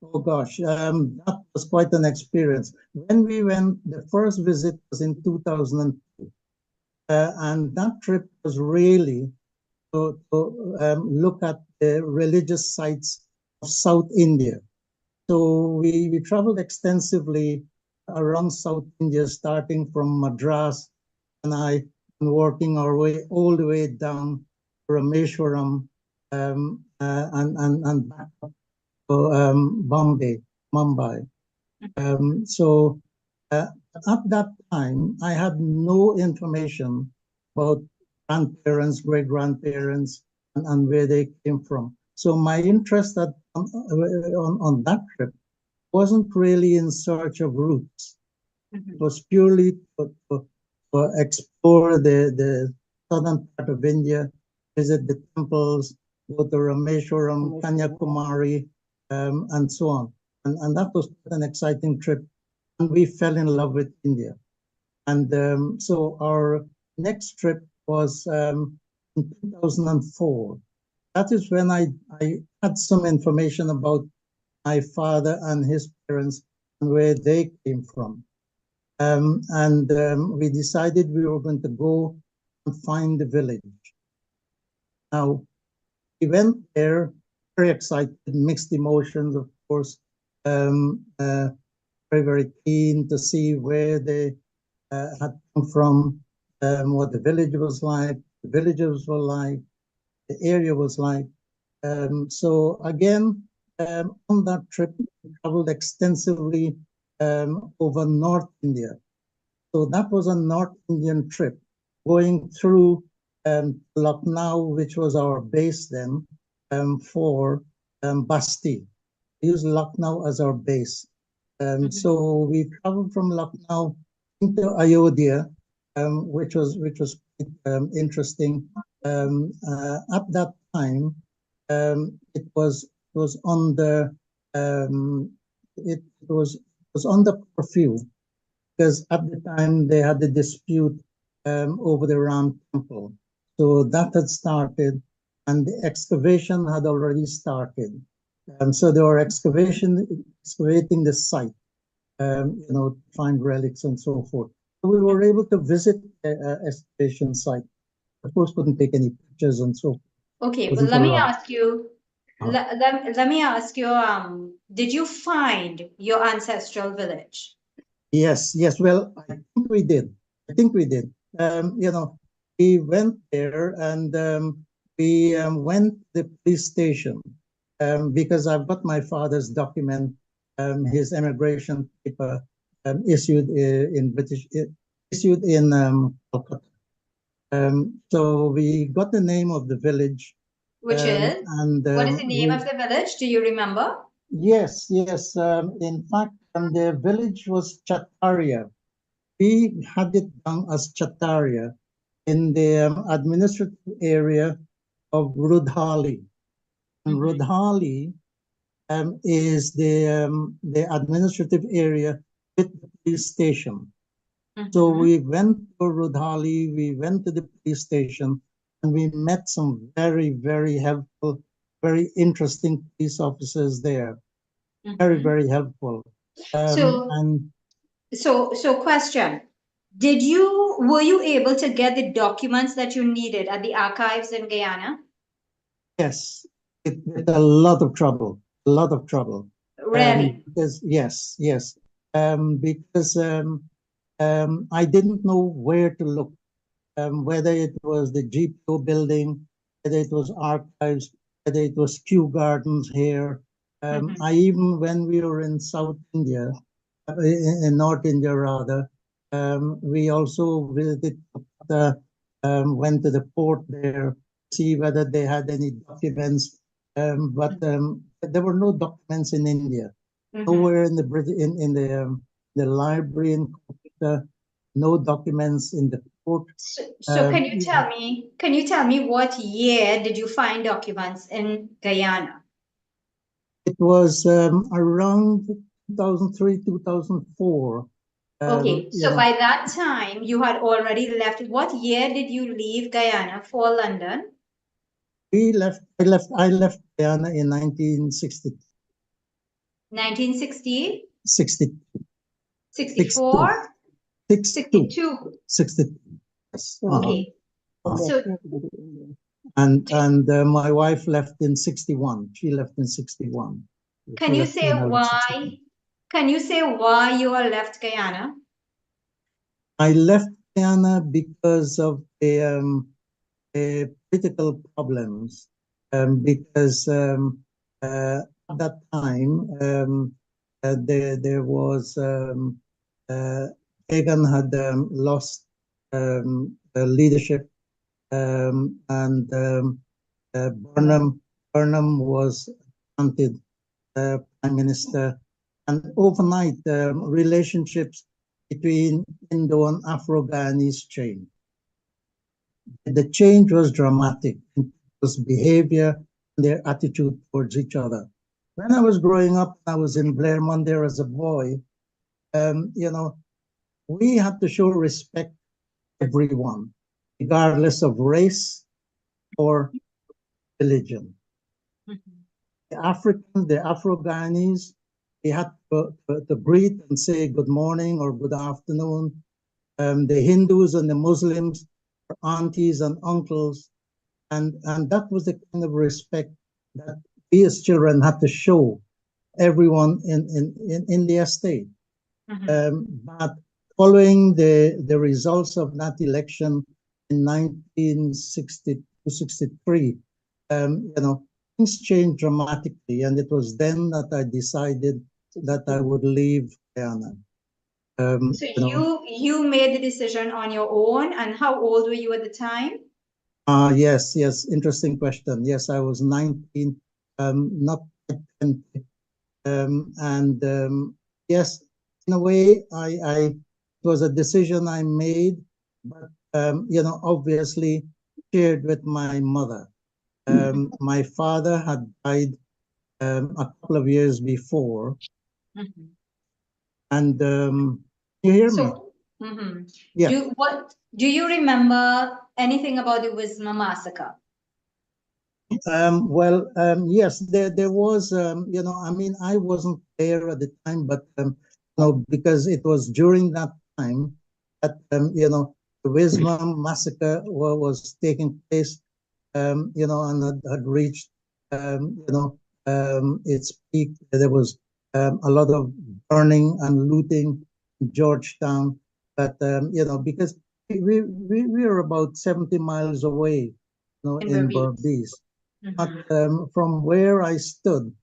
Oh gosh, that was quite an experience. When we went, the first visit was in 2002, and that trip was really to look at the religious sites of South India. So we traveled extensively around South India, starting from Madras, and working our way all the way down to Rameshwaram and back up to Mumbai. At that time, I had no information about grandparents, great-grandparents, and where they came from. So my interest on that trip wasn't really in search of roots. It was purely to explore the southern part of India, visit the temples, go to Rameshwaram, Kanyakumari, and so on. And that was an exciting trip. And we fell in love with India. And so our next trip was in 2004. That is when I had some information about my father and his parents and where they came from. We decided we were going to go and find the village. Now, we went there, very excited, mixed emotions, of course, very, very keen to see where they had come from, what the village was like, the villagers were like, the area was like. So again, on that trip, we traveled extensively over North India. So that was a North Indian trip, going through Lucknow, which was our base then, for Basti. We used Lucknow as our base. So we traveled from Lucknow into Ayodhya, which was interesting. At that time, it was under curfew, because at the time they had a dispute over the Ram temple. So that had started, and the excavation had already started. So they were excavating the site, to find relics and so forth. So we were able to visit the excavation site. Of course, couldn't take any pictures and so forth. Okay, well, let me ask you, let me ask you, did you find your ancestral village? Yes. Well, I think we did. We went there and we went to the police station because I've got my father's document, his immigration paper issued in Calcutta. So we got the name of the village. Which is? What is the name of the village? Do you remember? Yes. In fact, the village was Chataria. we had it down as Chataria in the administrative area of Rudhali. And Rudhali is the administrative area with the police station. So we went to Rudhali, we went to the police station, and we met some very, very helpful, very interesting police officers there. Very, very helpful. So question. Were you able to get the documents that you needed at the archives in Guyana? Yes, with a lot of trouble, a lot of trouble. Really? Because yes, because I didn't know where to look, whether it was the GPO building, whether it was archives, whether it was Kew Gardens here. I even, when we were in South India, in North India rather, we also visited, went to the port there, see whether they had any documents, but there were no documents in India. Nowhere in the library in Calcutta, no documents in the port. So can you tell me what year did you find documents in Guyana? It was around 2003, 2004. Okay, so by that time you had already left. What year did you leave Guyana for London? I left Guyana in 1960. 1960? 60. 64? 62. 62. Yes. Okay. So And my wife left in 61. She left in 61. can you say why? Can you say why you all left Guyana? I left Guyana because of the political problems. Because at that time there was Reagan had lost leadership, and Burnham was appointed prime minister, and overnight relationships between Indo and Afro-Guyanese changed. The change was dramatic in people's behavior and their attitude towards each other. When I was growing up, I was in Blairmont there as a boy. We had to show respect to everyone, regardless of race or religion. The Africans, the Afro-Guyanese, they had to greet and say good morning or good afternoon. The Hindus and the Muslims were aunties and uncles. And that was the kind of respect that we as children had to show everyone in the estate. But following the results of that election in 1962-63, things changed dramatically, and it was then that I decided that I would leave Guyana. So you made the decision on your own, and how old were you at the time? Yes, interesting question. Yes, I was 19, not 20. Yes, in a way, it was a decision I made, but obviously shared with my mother. My father had died a couple of years before, and you hear me? Yeah. Do you remember anything about the Wisma massacre? Yes, there was, I wasn't there at the time, but, because it was during that time that, the Wisma massacre was taking place, and had reached, its peak. There was a lot of burning and looting in Georgetown, but, because we were about 70 miles away, in Berbice. But from where I stood,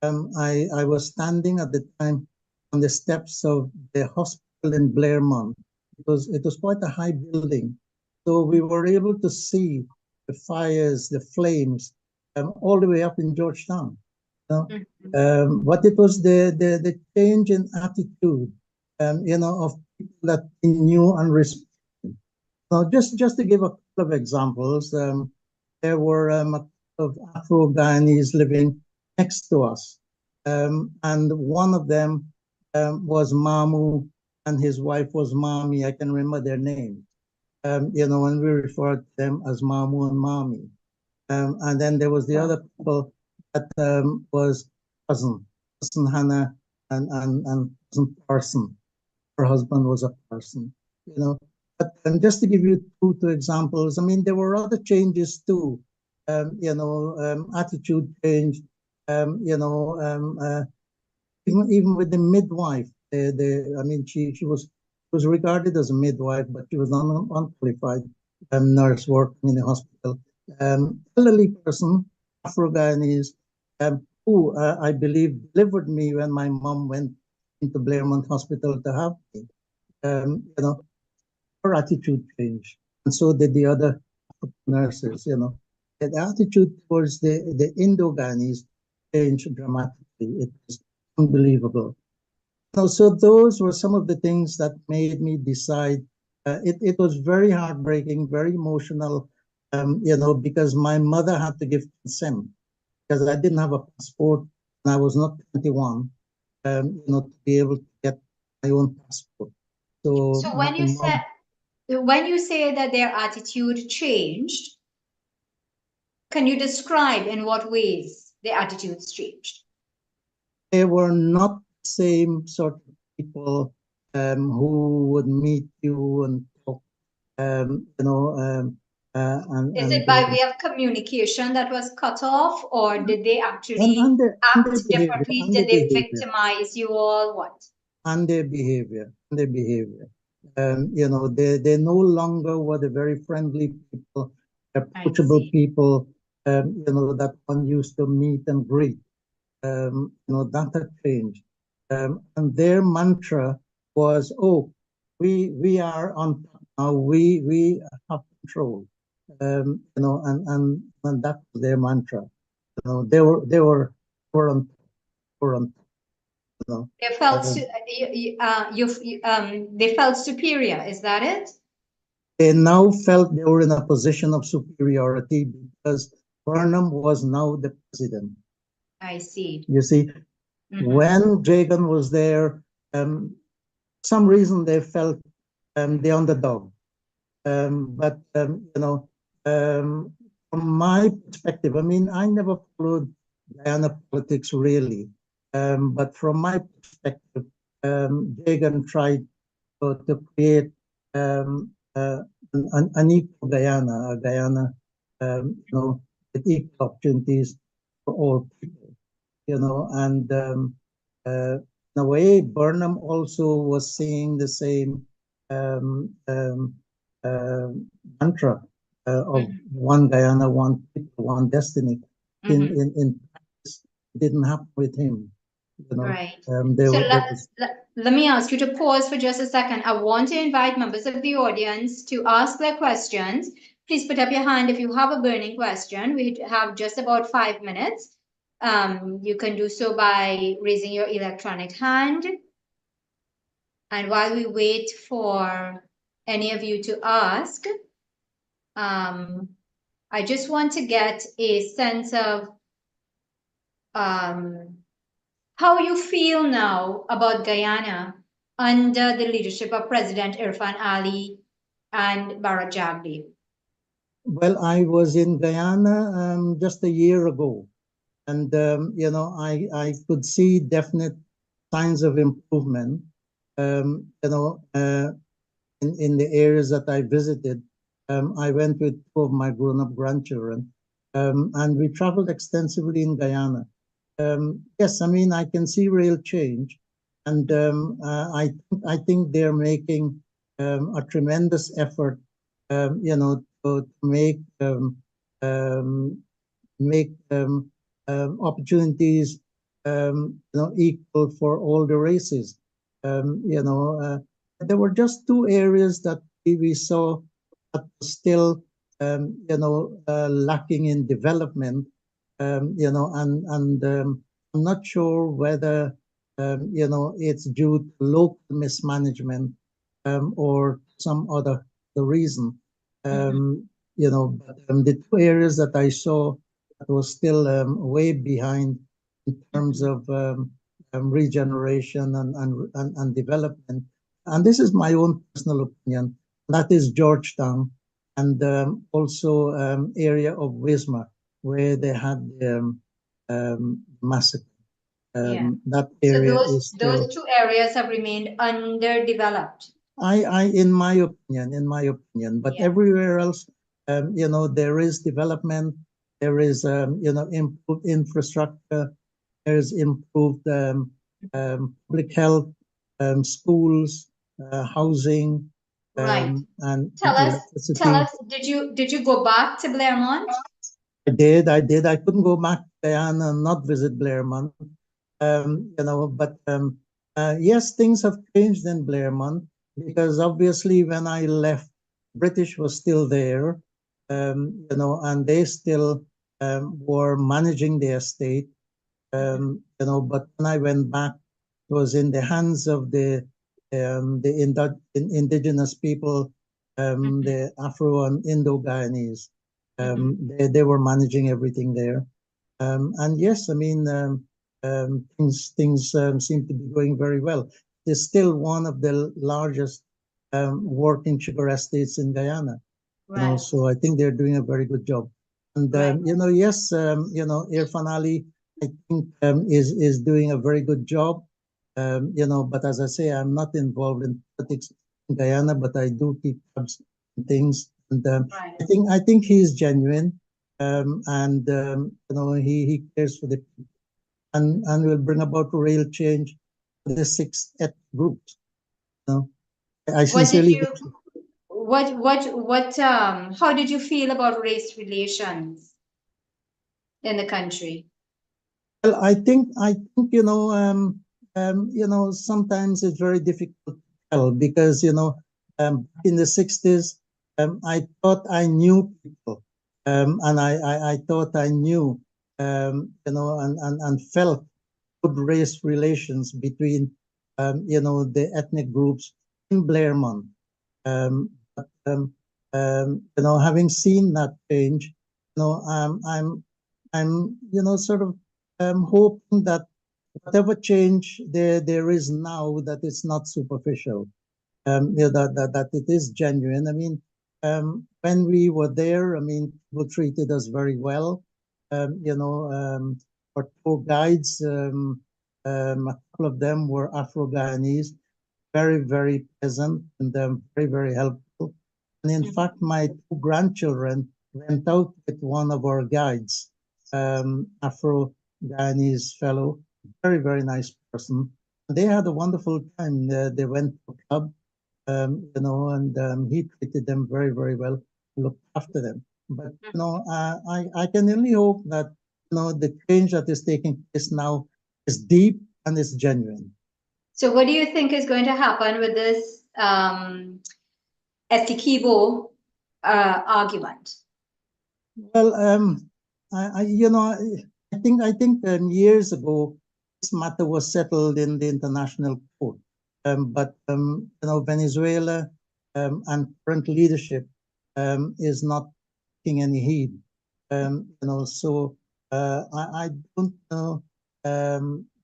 I was standing at the time on the steps of the hospital in Blairmont. It was quite a high building, so we were able to see the fires, the flames, all the way up in Georgetown. But it was the change in attitude of people that we knew and respected. Now, just to give a couple of examples, there were a couple of Afro-Guyanese living next to us. And one of them was Mamu, and his wife was Mami. I can remember their names. And we referred to them as Mamu and Mami. And then there was the other couple that was cousin Hannah and cousin Parson. Her husband was a person, But just to give you two examples, I mean, there were other changes too. Attitude change. Even with the midwife, she was regarded as a midwife, but she was not an unqualified nurse working in the hospital. Elderly person, Afro-Guyanese, who I believe delivered me when my mom went into Blairmont Hospital to have me. Her attitude changed, and so did the other nurses. The attitude towards the Indo-Guyanese changed dramatically. It was unbelievable. So those were some of the things that made me decide. It was very heartbreaking, very emotional, because my mother had to give consent because I didn't have a passport and I was not 21, to be able to get my own passport. So when you say that their attitude changed, can you describe in what ways their attitudes changed? They were not the same sort of people who would meet you and talk, Is it by way of communication that was cut off, or did they actually act differently? Did they victimize you all? What? And their behavior. They no longer were the very friendly people, approachable people, that one used to meet and greet. That had changed. And their mantra was, "Oh, we are on top now. We have control." And that was their mantra. They were on top. They felt they felt superior. Is that it? They now felt they were in a position of superiority because Burnham was now the president. I see. You see, when Jagan was there, some reason they felt the underdog. But from my perspective, I mean, I never followed Guyana politics really. But from my perspective, Jagan tried to create an equal Guyana, a Guyana, with equal opportunities for all people, and in a way, Burnham also was saying the same mantra of one Guyana, one people, one destiny. In it didn't happen with him. Right. Let me ask you to pause for just a second. I want to invite members of the audience to ask their questions. Please put up your hand if you have a burning question. We have just about 5 minutes. You can do so by raising your electronic hand. And while we wait for any of you to ask, I just want to get a sense of how you feel now about Guyana under the leadership of President Irfan Ali and Bharat Jagdeep. Well, I was in Guyana just a year ago, and I could see definite signs of improvement. In the areas that I visited, I went with two of my grown-up grandchildren, and we traveled extensively in Guyana. Yes, I mean, I can see real change, and I think they're making a tremendous effort, to make opportunities, equal for all the races. There were just two areas that we saw that was still, lacking in development. I'm not sure whether it's due to local mismanagement or some other the reason. But the two areas that I saw that was still way behind in terms of regeneration and development. And this is my own personal opinion. That is Georgetown and also area of Wismar where they had the massacre. That area So is still, those two areas have remained underdeveloped. in my opinion, but Yeah. everywhere else, there is development, there is, improved infrastructure, there is improved public health, schools, housing, Right. and Tell electricity. us, did you go back to Blairmont? I did. I couldn't go back to Guyana and not visit Blairmont. But yes, things have changed in Blairmont because obviously when I left, British was still there, and they still were managing the estate. But when I went back, it was in the hands of the indigenous people, the Afro and Indo-Guyanese. They were managing everything there. And yes, I mean, things seem to be going very well. It's still one of the largest working sugar estates in Guyana. Right. So I think they're doing a very good job. And Right. yes, Irfan Ali, I think is doing a very good job. But as I say, I'm not involved in politics in Guyana, but I do keep tabs on things. And Right. I think he's genuine, and he cares for the people, and will bring about real change for the six ethnic groups. I sincerely. How did you feel about race relations in the country? Well, I think sometimes it's very difficult to tell because in the 60s, I thought I knew people, and I thought I knew, and felt good race relations between the ethnic groups in Blairmont. But having seen that change, I'm sort of hoping that whatever change there is now, that it's not superficial, that it is genuine. I mean, when we were there, I mean, people treated us very well. Our tour guides, a couple of them were Afro-Guyanese, very, very pleasant and very, very helpful. And in fact, my two grandchildren went out with one of our guides, Afro-Guyanese fellow, very, very nice person. They had a wonderful time. They went to a club, and he treated them very, very well, looked after them. But, I can only hope that, the change that is taking place now is deep and is genuine. So what do you think is going to happen with this Essequibo argument? Well, I think years ago this matter was settled in the international court, but Venezuela and current leadership is not taking any heed. So I don't know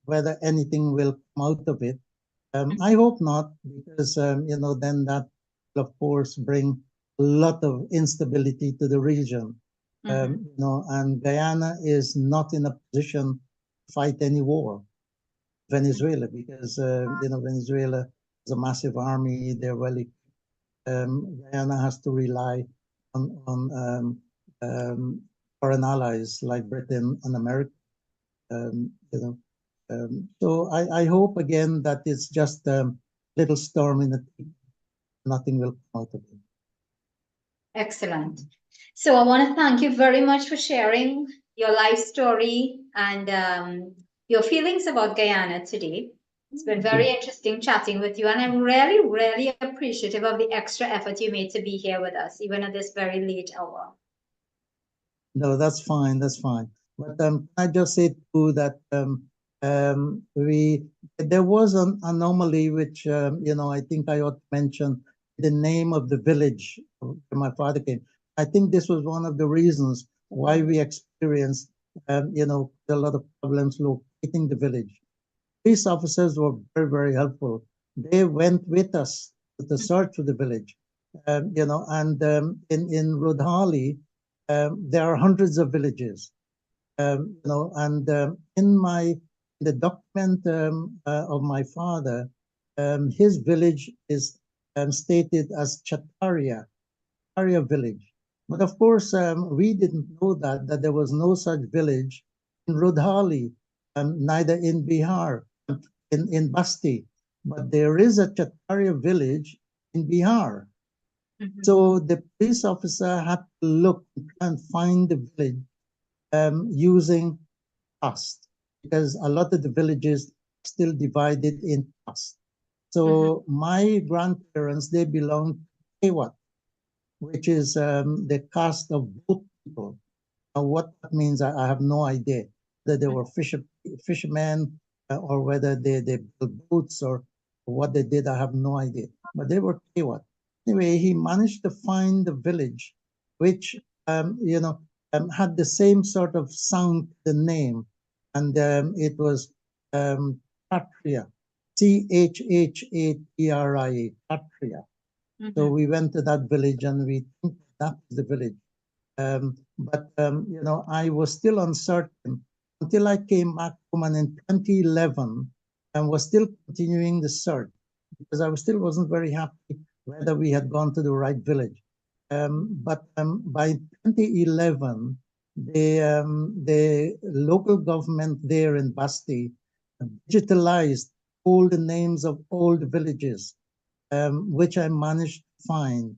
whether anything will come out of it. I hope not, because then that will of course bring a lot of instability to the region. And Guyana is not in a position to fight any war. Venezuela, because Venezuela has a massive army. They're well equipped. Guyana has to rely on foreign allies like Britain and America. So I hope again that it's just a little storm in the teeth. Nothing will come out of it. Excellent. So I want to thank you very much for sharing your life story and your feelings about Guyana today. It's been very interesting chatting with you, and I'm really, really appreciative of the extra effort you made to be here with us, even at this very late hour. No, that's fine. That's fine. But can I just say too that There was an anomaly which, I think I ought to mention the name of the village where my father came. I think this was one of the reasons why we experienced, a lot of problems locating the village. Police officers were very, very helpful. They went with us to the search of the village, and in Rudhali, there are hundreds of villages, and in the document of my father, his village is stated as Chataria village. But of course, we didn't know that there was no such village in Rudhali, neither in Bihar, in Basti. But there is a Chataria village in Bihar. So the police officer had to look and find the village using caste, because a lot of the villages still divided in caste. So my grandparents, they belonged to Tewat, which is the caste of boat people. Now, what that means, I have no idea. That they were fishermen, or whether they built boats or what they did, I have no idea. But they were Tewat. Anyway, he managed to find the village, which had the same sort of sound, the name, and it was Patria, Chhatria, Patria. So we went to that village, and we think that was the village. But I was still uncertain until I came back home, and in 2011, and was still continuing the search, because I still wasn't very happy whether we had gone to the right village. But by 2011, the local government there in Basti digitalized all the names of all the villages, which I managed to find.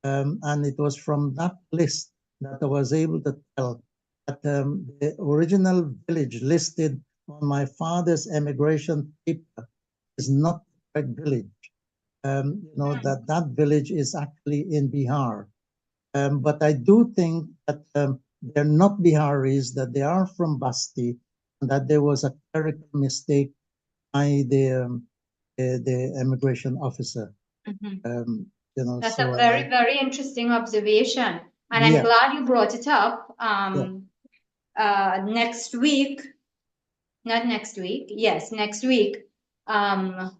And it was from that list that I was able to tell that the original village listed on my father's emigration paper is not the correct village. That village is actually in Bihar. But I do think that they're not Biharis, that they are from Basti, and that there was a clerical mistake by the immigration officer. That's so a very interesting observation. And I'm Yeah. glad you brought it up. Next week, not next week, yes, next week,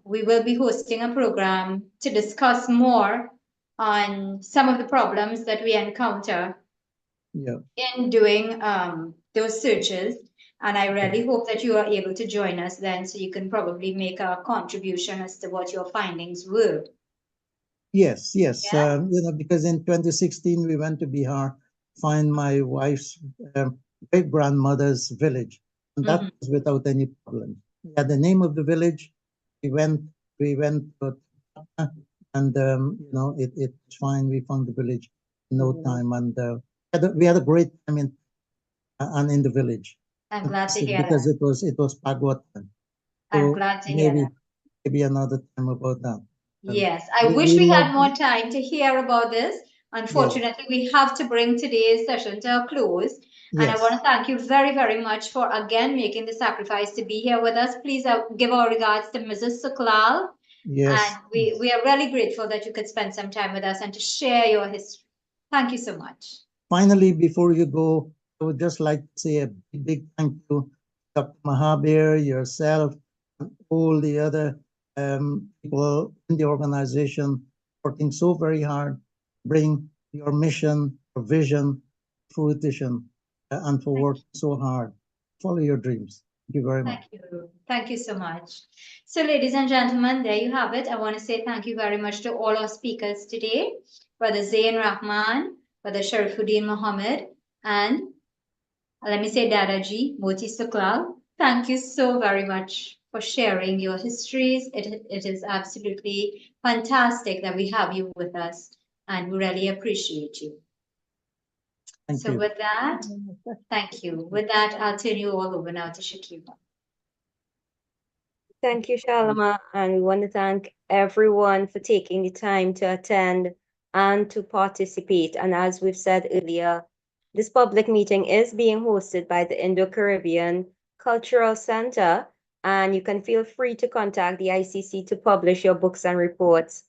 we will be hosting a program to discuss more on some of the problems that we encounter in doing those searches. And I really hope that you are able to join us then, so you can probably make a contribution as to what your findings were. Yes. Because in 2016 we went to Bihar, find my wife's great grandmother's village, and that was without any problem. We had the name of the village. We went to and it's fine. We found the village in no time, and we had a great time in the village. I'm glad to hear because that. it was Pagwat time. I'm glad to hear that. Maybe another time about that. Yes, I wish we had more time to hear about this. Unfortunately, we have to bring today's session to a close. And I want to thank you very, very much for again making the sacrifice to be here with us. Please give our regards to Mrs. Suklal. Yes. And we are really grateful that you could spend some time with us and to share your history. Thank you so much. Finally, before you go, I would just like to say a big thank you to Dr. Mahabir, yourself, and all the other people in the organization working so very hard to bring your mission, your vision, fruition, and for working so hard. Follow your dreams. Thank you very much. Thank you. Thank you so much. So, ladies and gentlemen, there you have it. I want to say thank you very much to all our speakers today, Brother Zain Rahman, Brother Sharifuddin Mohammed, and let me say Dadaji Moti Suklal. Thank you so very much for sharing your histories. It is absolutely fantastic that we have you with us, and we really appreciate you. Thank you. With that, thank you. With that, I'll turn you all over now to Shakira. Thank you, Shalama, and we want to thank everyone for taking the time to attend and to participate. And as we've said earlier, this public meeting is being hosted by the Indo-Caribbean Cultural Center, and you can feel free to contact the ICC to publish your books and reports.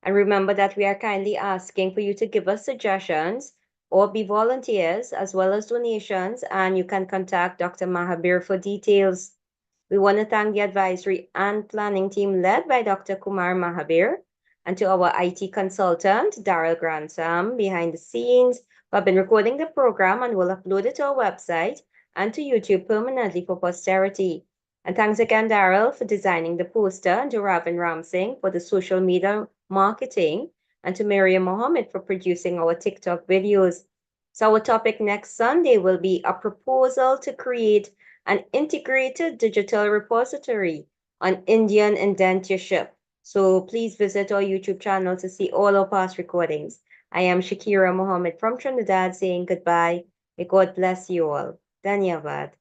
And remember that we are kindly asking for you to give us suggestions or be volunteers as well as donations, and you can contact Dr. Mahabir for details. We want to thank the advisory and planning team led by Dr. Kumar Mahabir, and to our IT consultant, Daryl Grantham, behind the scenes, who have been recording the program and will upload it to our website and to YouTube permanently for posterity. And thanks again, Daryl, for designing the poster, and to Ravin Ramsingh for the social media marketing, and to Miriam Mohammed for producing our TikTok videos. So our topic next Sunday will be a proposal to create an integrated digital repository on Indian indentureship. So please visit our YouTube channel to see all our past recordings. I am Shakira Mohammed from Trinidad saying goodbye. May God bless you all. Dhanyavad.